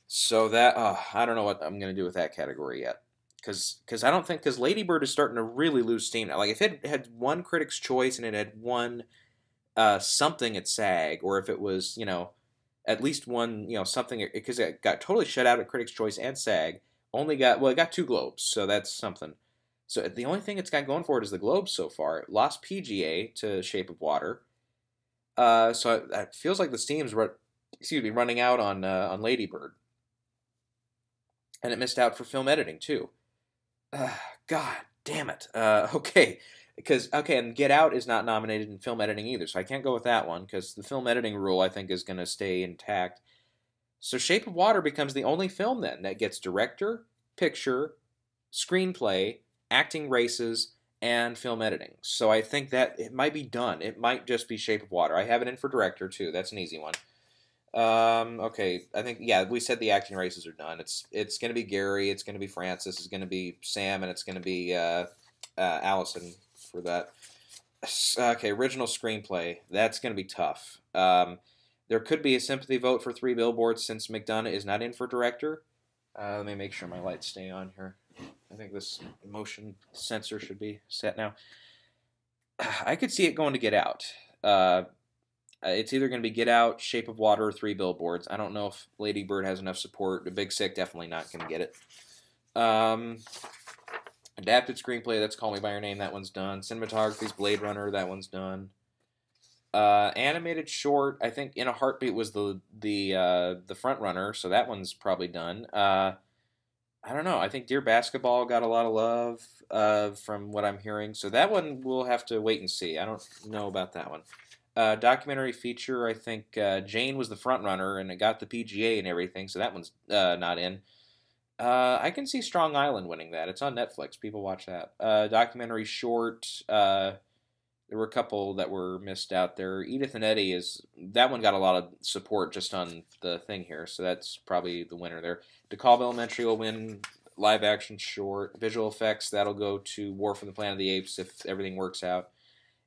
So that, I don't know what I'm going to do with that category yet. Because Lady Bird is starting to really lose steam now. Like, if it had won Critics' Choice and it had won something at SAG, or if it was, at least won, something, because it got totally shut out at Critics' Choice and SAG, it got 2 Globes, so that's something. So the only thing it's got going for it is the Globes so far. It lost PGA to Shape of Water. So it feels like the steam's running out on Lady Bird. And it missed out for film editing, too. God damn it. Okay. And Get Out is not nominated in film editing either, so I can't go with that one, because the film editing rule, I think, is going to stay intact. So Shape of Water becomes the only film, then, that gets director, picture, screenplay, acting races, and film editing. So I think that it might be done. It might just be Shape of Water. I have it in for director, too. That's an easy one. Okay, I think, we said the acting races are done. It's going to be Gary, it's going to be Francis, it's going to be Sam, and it's going to be Allison for that. Okay, original screenplay. That's going to be tough. There could be a sympathy vote for 3 Billboards since McDonough is not in for director. Let me make sure my lights stay on here. I think this motion sensor should be set now. I could see it going to Get Out. It's either going to be Get Out, Shape of Water, or 3 Billboards. I don't know if Lady Bird has enough support. The Big Sick definitely not going to get it. Adapted screenplay, that's Call Me by Your Name. That one's done. Cinematography's Blade Runner. That one's done. Animated short, I think In a Heartbeat was the front runner, so that one's probably done. I don't know. I think Dear Basketball got a lot of love from what I'm hearing, so that one we'll have to wait and see. I don't know about that one. Documentary feature, I think Jane was the front runner, and it got the PGA and everything, so that one's not in. I can see Strong Island winning that. It's on Netflix. People watch that. Documentary short, there were a couple that were missed out there. Edith and Eddie that one got a lot of support just on the thing here, so that's probably the winner there. DeKalb Elementary will win live action short. Visual effects, that'll go to War from the Planet of the Apes if everything works out.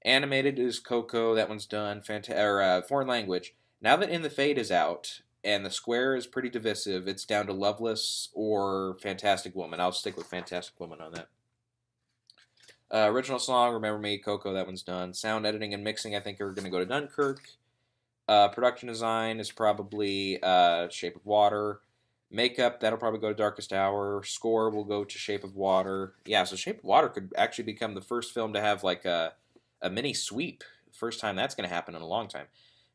Animated is Coco, that one's done. Foreign language. Now that In the Fade is out, and the square is pretty divisive, it's down to Loveless or Fantastic Woman. I'll stick with Fantastic Woman on that. Original song, Remember Me, Coco, that one's done. Sound editing and mixing, I think, are going to go to Dunkirk. Production design is probably Shape of Water. Makeup, that'll probably go to Darkest Hour. Score will go to Shape of Water. Yeah, so Shape of Water could actually become the first film to have like a mini sweep. First time that's going to happen in a long time.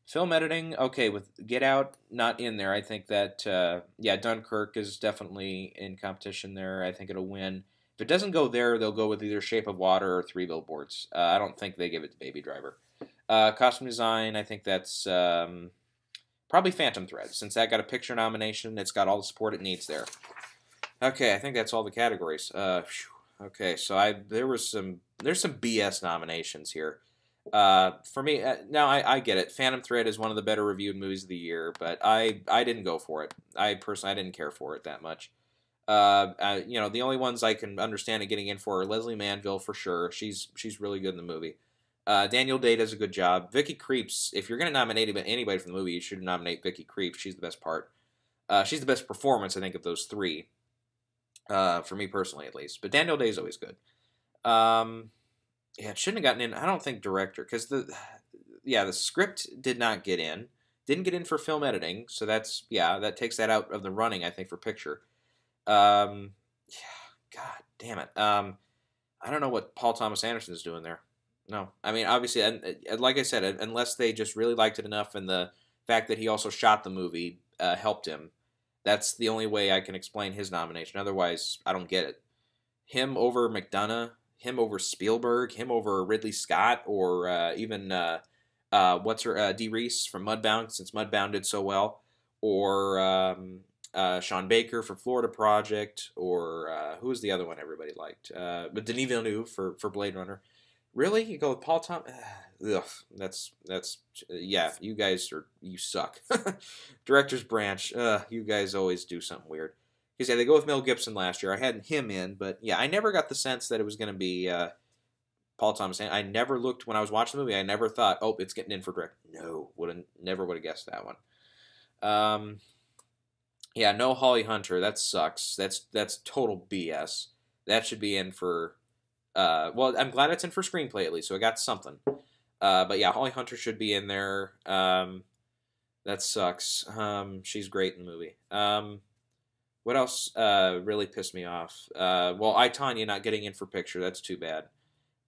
Film editing, okay, with Get Out not in there. I think that, yeah, Dunkirk is definitely in competition there. I think it'll win. If it doesn't go there, they'll go with either Shape of Water or Three Billboards. I don't think they give it to Baby Driver. Costume design, I think that's probably Phantom Thread. Since that got a picture nomination, it's got all the support it needs there. Okay, I think that's all the categories. Okay, so there's some BS nominations here. For me, now I get it. Phantom Thread is one of the better reviewed movies of the year, but I didn't go for it. I didn't care for it that much. You know, the only ones I can understand it getting in for are Leslie Manville for sure. She's really good in the movie. Daniel Day does a good job. Vicky Creeps, if you're going to nominate anybody from the movie, you should nominate Vicky Creeps. She's the best part. She's the best performance, I think, of those three. For me personally, at least. But Daniel Day is always good. Yeah, it shouldn't have gotten in. I don't think director, because the script did not get in. Didn't get in for film editing, so that takes that out of the running, I think, for picture. Yeah, God damn it. I don't know what Paul Thomas Anderson is doing there. No, I mean, obviously, and like I said, unless they just really liked it enough, and the fact that he also shot the movie helped him. That's the only way I can explain his nomination. Otherwise, I don't get it. Him over McDonough, him over Spielberg, him over Ridley Scott, or even Dee Reese from Mudbound, since Mudbound did so well, or Sean Baker for Florida Project, or who was the other one everybody liked? But Denis Villeneuve for Blade Runner. Really? You go with Paul Thomas? Ugh, that's yeah, you suck. Director's branch, you guys always do something weird. Because, yeah, they go with Mel Gibson last year. I had him in, but, yeah, I never got the sense that it was going to be Paul Thomas. I never looked, when I was watching the movie, I never thought, oh, it's getting in for director. No, never would have guessed that one. Yeah, no Holly Hunter. That sucks. That's total BS. That should be in for... well, I'm glad it's in for screenplay at least, so I got something. But yeah, Holly Hunter should be in there. That sucks. She's great in the movie. What else really pissed me off? Well, I, Tonya not getting in for picture. That's too bad.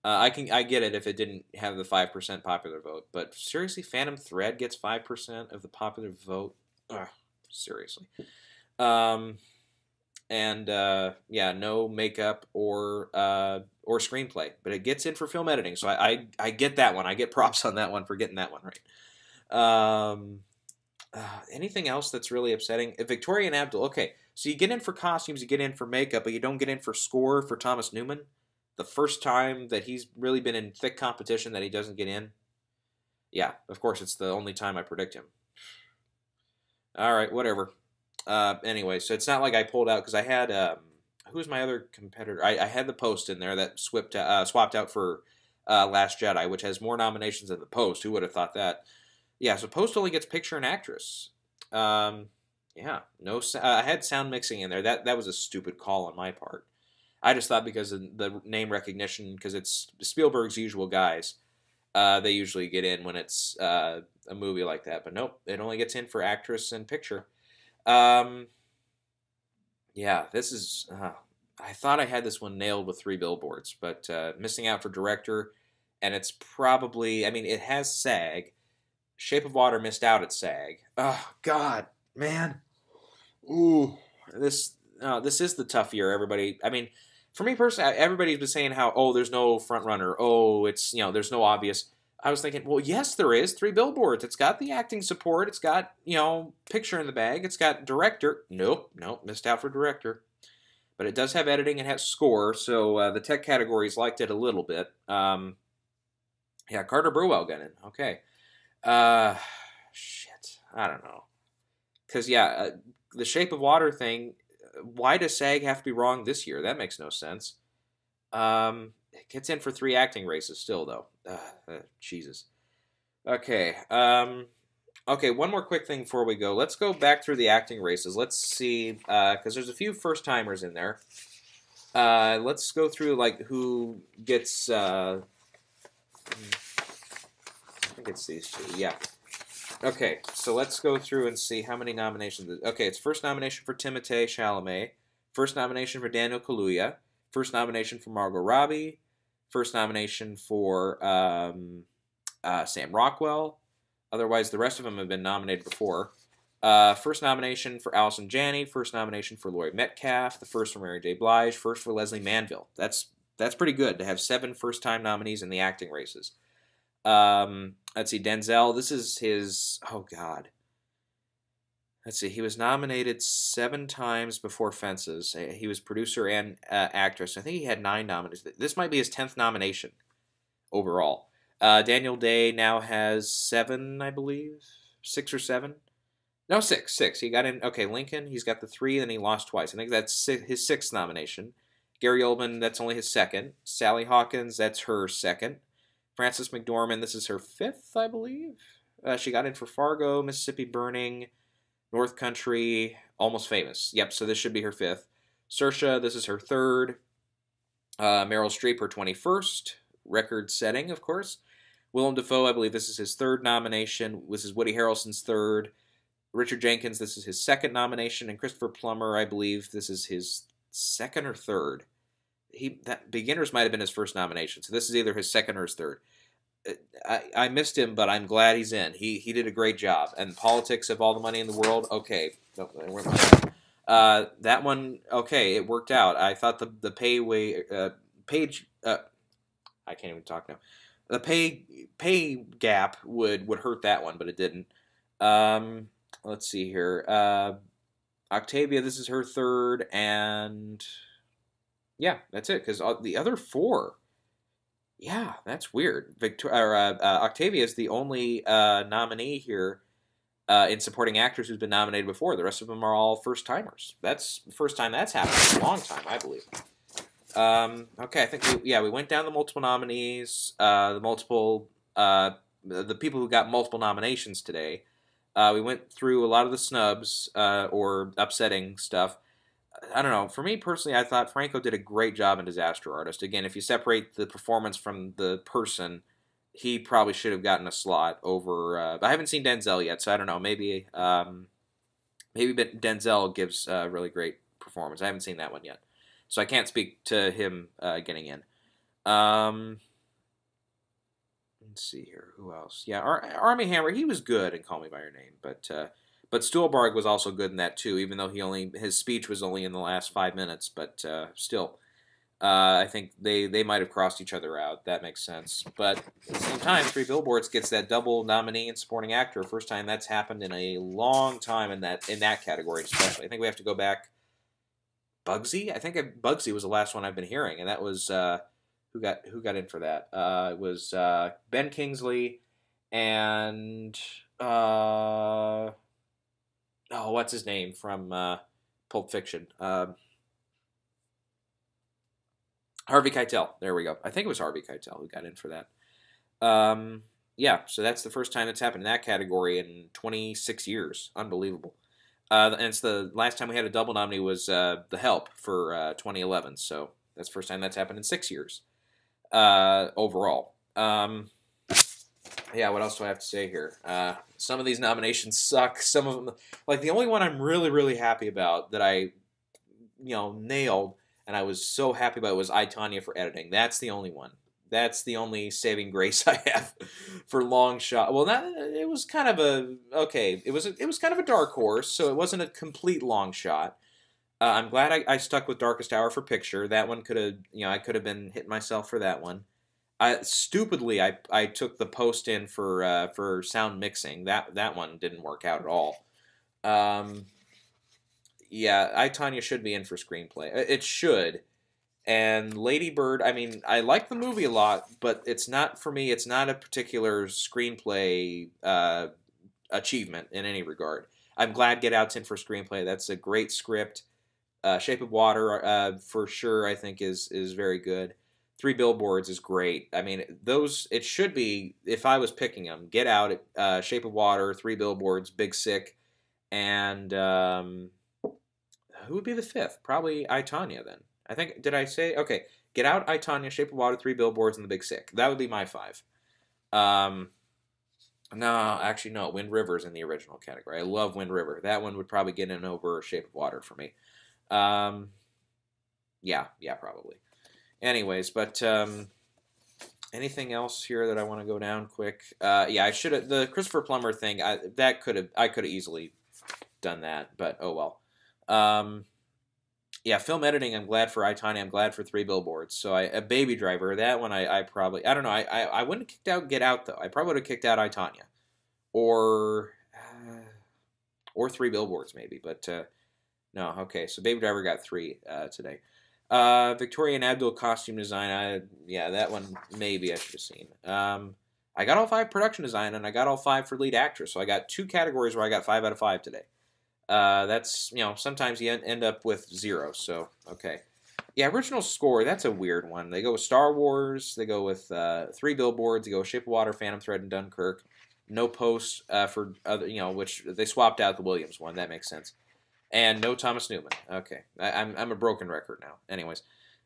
I get it if it didn't have the 5% popular vote, but seriously, Phantom Thread gets 5% of the popular vote. Ugh, seriously. Yeah, no makeup or screenplay, but it gets in for film editing, so I get that one. I get props on that one for getting that one right. Anything else that's really upsetting? Victoria and Abdul, okay, so you get in for costumes, you get in for makeup, but you don't get in for score for Thomas Newman? The first time that he's really been in thick competition that he doesn't get in? Yeah, of course, it's the only time I predict him. All right, whatever. Anyway, so it's not like I pulled out, because I had, who's my other competitor? I had The Post in there that swapped out for Last Jedi, which has more nominations than The Post. Who would have thought that? Yeah, so Post only gets picture and actress. Yeah, no. I had sound mixing in there. That was a stupid call on my part. I just thought because of the name recognition, because it's Spielberg's usual guys, they usually get in when it's a movie like that. But nope, it only gets in for actress and picture. Yeah, this is... I thought I had this one nailed with Three Billboards, but missing out for director, and it's probably... I mean, it has SAG. Shape of Water missed out at SAG. Oh, God, man. Ooh, this is the tough year, everybody. I mean, for me personally, everybody's been saying how, oh, there's no front runner. Oh, it's, there's no obvious... I was thinking, well, yes, there is. Three Billboards. It's got the acting support. It's got, picture in the bag. It's got director. Nope, missed out for director. But it does have editing and has score, so the tech categories liked it a little bit. Yeah, Carter Burwell got in. Okay. Shit. I don't know. Because, yeah, the Shape of Water thing, why does SAG have to be wrong this year? That makes no sense. It gets in for 3 acting races still, though. Jesus. Okay. Okay, one more quick thing before we go. Let's go back through the acting races. Let's see, because there's a few first-timers in there. Let's go through like who gets. I think it's these two. Yeah. Okay, so let's go through and see how many nominations. Okay, it's first nomination for Timothée Chalamet, first nomination for Daniel Kaluuya, first nomination for Margot Robbie, first nomination for Sam Rockwell. Otherwise, the rest of them have been nominated before. First nomination for Allison Janney, first nomination for Laurie Metcalf, the first for Mary J. Blige, first for Leslie Manville. That's pretty good to have 7 first-time nominees in the acting races. Let's see, Denzel, this is his, oh God. Let's see, he was nominated 7 times before Fences. He was producer and actress. I think he had 9 nominees. This might be his 10th nomination overall. Daniel Day now has 7, I believe. 6 or 7? No, 6. 6. He got in, okay, Lincoln, he's got the 3, then he lost twice. I think that's his 6th nomination. Gary Oldman, that's only his 2nd. Sally Hawkins, that's her 2nd. Frances McDormand, this is her 5th, I believe. She got in for Fargo, Mississippi Burning, North Country, Almost Famous. Yep, so this should be her 5th. Saoirse, this is her 3rd. Meryl Streep, her 21st. Record setting, of course. Willem Dafoe, I believe this is his 3rd nomination. This is Woody Harrelson's 3rd. Richard Jenkins, this is his 2nd nomination. And Christopher Plummer, I believe this is his 2nd or 3rd. That Beginners might have been his 1st nomination, so this is either his 2nd or his 3rd. I missed him, but I'm glad he's in. He did a great job. And Politics of All the Money in the World, okay. That one, okay, it worked out. I thought the I can't even talk now. The pay gap would hurt that one, but it didn't. Let's see here. Octavia, this is her 3rd, and yeah, that's it. Because the other 4, yeah, that's weird. Octavia is the only nominee here in supporting actress who's been nominated before. The rest of them are all first-timers. That's the first time that's happened in a long time, I believe. Okay, I think we went down the multiple nominees, the people who got multiple nominations today. We went through a lot of the snubs or upsetting stuff. I don't know. For me personally, I thought Franco did a great job in Disaster Artist. Again, if you separate the performance from the person, he probably should have gotten a slot over. I haven't seen Denzel yet, so I don't know. Maybe Denzel gives a really great performance. I haven't seen that one yet, so I can't speak to him getting in. Let's see here. Who else? Yeah, Armie Hammer. He was good in Call Me by Your Name, but Stuhlbarg was also good in that too. Even though his speech was only in the last 5 minutes, but still, I think they might have crossed each other out. That makes sense. But at the same time, Three Billboards gets that double nominee and supporting actor. First time that's happened in a long time in that category, especially. I think we have to go back. Bugsy. I think Bugsy was the last one I've been hearing, and that was. Who got in for that? It was Ben Kingsley and what's his name from Pulp Fiction? Harvey Keitel. There we go. I think it was Harvey Keitel who got in for that. Yeah, so that's the first time that's happened in that category in 26 years. Unbelievable. And it's the last time we had a double nominee was The Help for 2011. So that's the first time that's happened in 6 years. Overall. Yeah, what else do I have to say here? Some of these nominations suck. Some of them, like the only one I'm really, really happy about that I, nailed and I was so happy about was I, Tonya for editing. That's the only one. That's the only saving grace I have for long shot. Well, it was kind of it was kind of a dark horse, so it wasn't a complete long shot. I'm glad I stuck with Darkest Hour for picture. That one could have, I could have been hitting myself for that one. Stupidly, I took the post in for sound mixing. That one didn't work out at all. Yeah, I, Tonya should be in for screenplay. It should. And Lady Bird, I mean, I like the movie a lot, but it's not, for me, it's not a particular screenplay achievement in any regard. I'm glad Get Out's in for screenplay. That's a great script. Shape of Water, for sure, I think is very good. Three Billboards is great. I mean, it should be, if I was picking them, Get Out, Shape of Water, Three Billboards, Big Sick, and who would be the fifth? Probably I, Tonya then. I think, did I say? Okay. Get Out, I, Tonya, Shape of Water, Three Billboards, and The Big Sick. That would be my 5. No, actually, no. Wind River's in the original category. I love Wind River. That one would probably get in over Shape of Water for me. Yeah, probably. Anyways, but anything else here that I want to go down quick? Yeah, I should have the Christopher Plummer thing. I could have easily done that, but oh well. Yeah, film editing. I'm glad for I, Tonya. I'm glad for Three Billboards. So a Baby Driver. That one I probably I don't know. I wouldn't have kicked out Get Out though. I probably would have kicked out I, Tonya, or Three Billboards maybe. But no. Okay, so Baby Driver got 3 today. Victoria and Abdul costume design. Yeah, that one maybe I should have seen. I got all 5 production design, and I got all 5 for lead actress. So I got 2 categories where I got 5 out of 5 today. That's, sometimes you end up with 0, so, okay. Yeah, original score, that's a weird one. They go with Star Wars, they go with 3 Billboards, they go with Shape of Water, Phantom Thread, and Dunkirk. No post for other, which they swapped out the Williams one, that makes sense. And no Thomas Newman. Okay, I'm a broken record now. Anyways,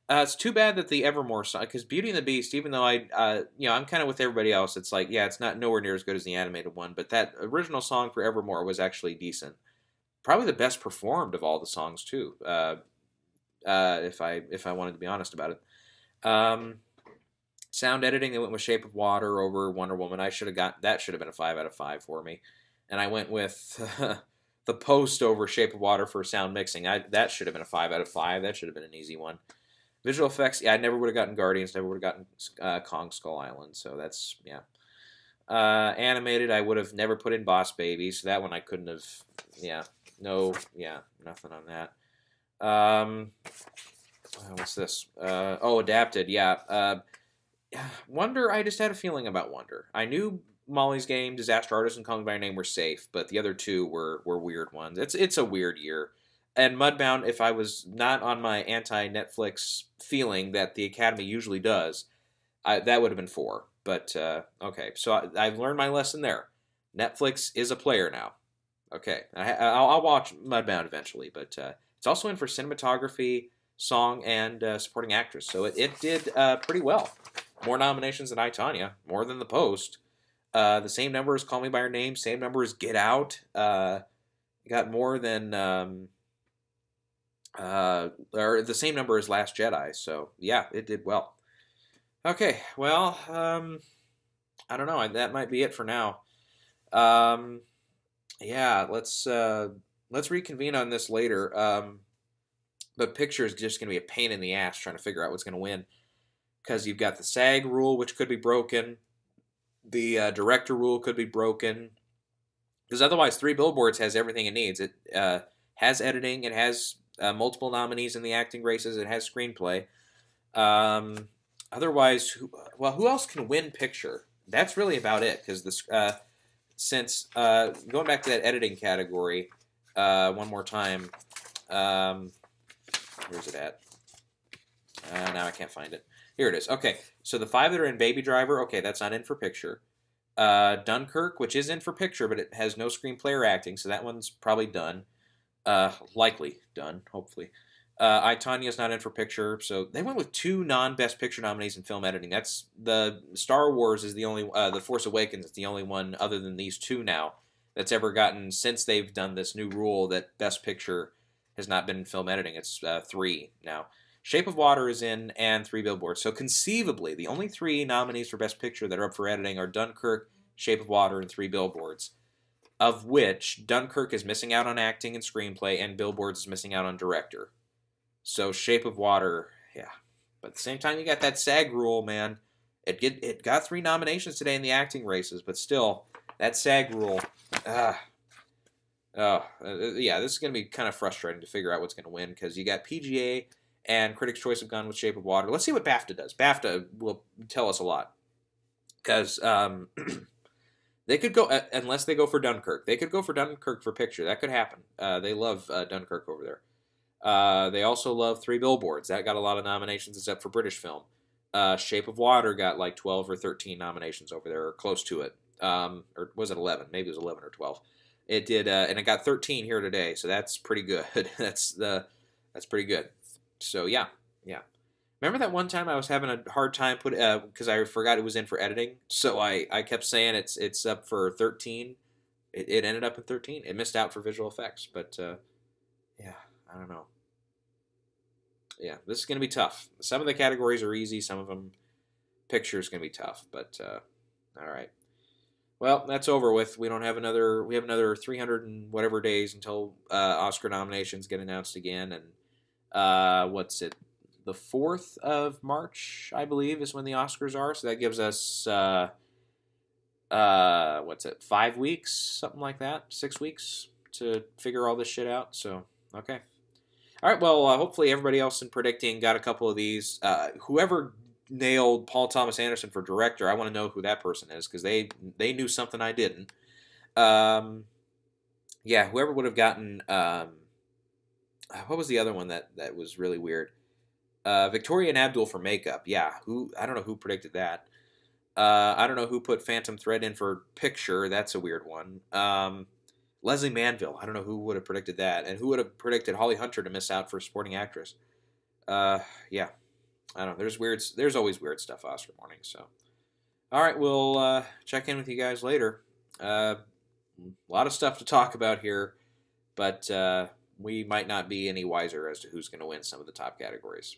it's too bad that the Evermore song, because Beauty and the Beast, even though I'm kind of with everybody else, it's like, yeah, it's not nowhere near as good as the animated one, but that original song for Evermore was actually decent. Probably the best performed of all the songs too. If I wanted to be honest about it. Sound editing, they went with Shape of Water over Wonder Woman. That should have been a 5 out of 5 for me. And I went with the Post over Shape of Water for sound mixing. That should have been a 5 out of 5. That should have been an easy one. Visual effects, yeah, I never would have gotten Guardians. Never would have gotten Kong Skull Island. So that's, yeah. Animated, I would have never put in Boss Baby. So that one I couldn't have, yeah. No, yeah, nothing on that. What's this? Adapted, yeah. Wonder, I just had a feeling about Wonder. I knew Molly's Game, Disaster Artist, and Calling by Your Name were safe, but the other 2 were weird ones. It's a weird year. And Mudbound, if I was not on my anti-Netflix feeling that the Academy usually does, that would have been 4. But, okay, so I've learned my lesson there. Netflix is a player now. Okay, I'll watch Mudbound eventually, but it's also in for cinematography, song, and supporting actress. So it did pretty well. More nominations than I, Tonya, more than The Post. The same number as Call Me by Your Name, same number as Get Out. Got more than, or the same number as Last Jedi. So yeah, it did well. Okay, well, I don't know. That might be it for now. Yeah, let's reconvene on this later. But picture is just going to be a pain in the ass trying to figure out what's going to win. Because you've got the SAG rule, which could be broken. The director rule could be broken. Because otherwise, Three Billboards has everything it needs. It has editing. It has multiple nominees in the acting races. It has screenplay. Otherwise, who else can win picture? That's really about it. Because since going back to that editing category one more time, where's it at? Now I can't find it. Here it is. Okay, so the 5 that are in Baby Driver, okay, that's not in for picture. Dunkirk, which is in for picture, but it has no screenplay or acting, so that one's probably done. Likely done, hopefully. I, Tanya's not in for picture, so they went with 2 non-Best Picture nominees in film editing. That's the Star Wars is the only, The Force Awakens is the only one other than these 2 now that's ever gotten, since they've done this new rule that Best Picture has not been in film editing. It's 3 now. Shape of Water is in, and 3 Billboards. So conceivably, the only 3 nominees for Best Picture that are up for editing are Dunkirk, Shape of Water, and 3 Billboards, of which Dunkirk is missing out on acting and screenplay, and Billboards is missing out on director. So Shape of Water, yeah. But at the same time, you got that SAG rule, man. It got 3 nominations today in the acting races, but still, that SAG rule, yeah, this is going to be kind of frustrating to figure out what's going to win, because you got PGA and Critics' Choice have gone with Shape of Water. Let's see what BAFTA does. BAFTA will tell us a lot. Because they could go, unless they go for Dunkirk. They could go for Dunkirk for picture. That could happen. They love Dunkirk over there. They also love 3 Billboards. That got a lot of nominations except for British film. Shape of Water got like 12 or 13 nominations over there, or close to it. Or was it 11? Maybe it was 11 or 12. It did, and it got 13 here today, so that's pretty good. That's pretty good. So yeah, Yeah. Remember that one time I was having a hard time because I forgot it was in for editing, so I kept saying it's up for 13. It ended up in 13. It missed out for visual effects, but yeah, I don't know. Yeah, this is gonna be tough. Some of the categories are easy. Some of them, picture is gonna be tough. But all right. Well, that's over with. We don't have another. We have another 300 and whatever days until Oscar nominations get announced again, and what's it? The 4th of March, I believe, is when the Oscars are. So that gives us, what's it, 5 weeks, something like that, 6 weeks to figure all this shit out. So, okay. All right, well, hopefully everybody else in predicting got a couple of these. Whoever nailed Paul Thomas Anderson for director, I want to know who that person is because they knew something I didn't. Yeah, whoever would have gotten, what was the other one that was really weird? Victoria and Abdul for makeup. Yeah, I don't know who predicted that. I don't know who put Phantom Thread in for picture. That's a weird one. Leslie Manville. I don't know who would have predicted that. And who would have predicted Holly Hunter to miss out for supporting actress. Yeah. I don't know. There's always weird stuff Oscar morning. So, all right, we'll check in with you guys later. A lot of stuff to talk about here, but we might not be any wiser as to who's going to win some of the top categories.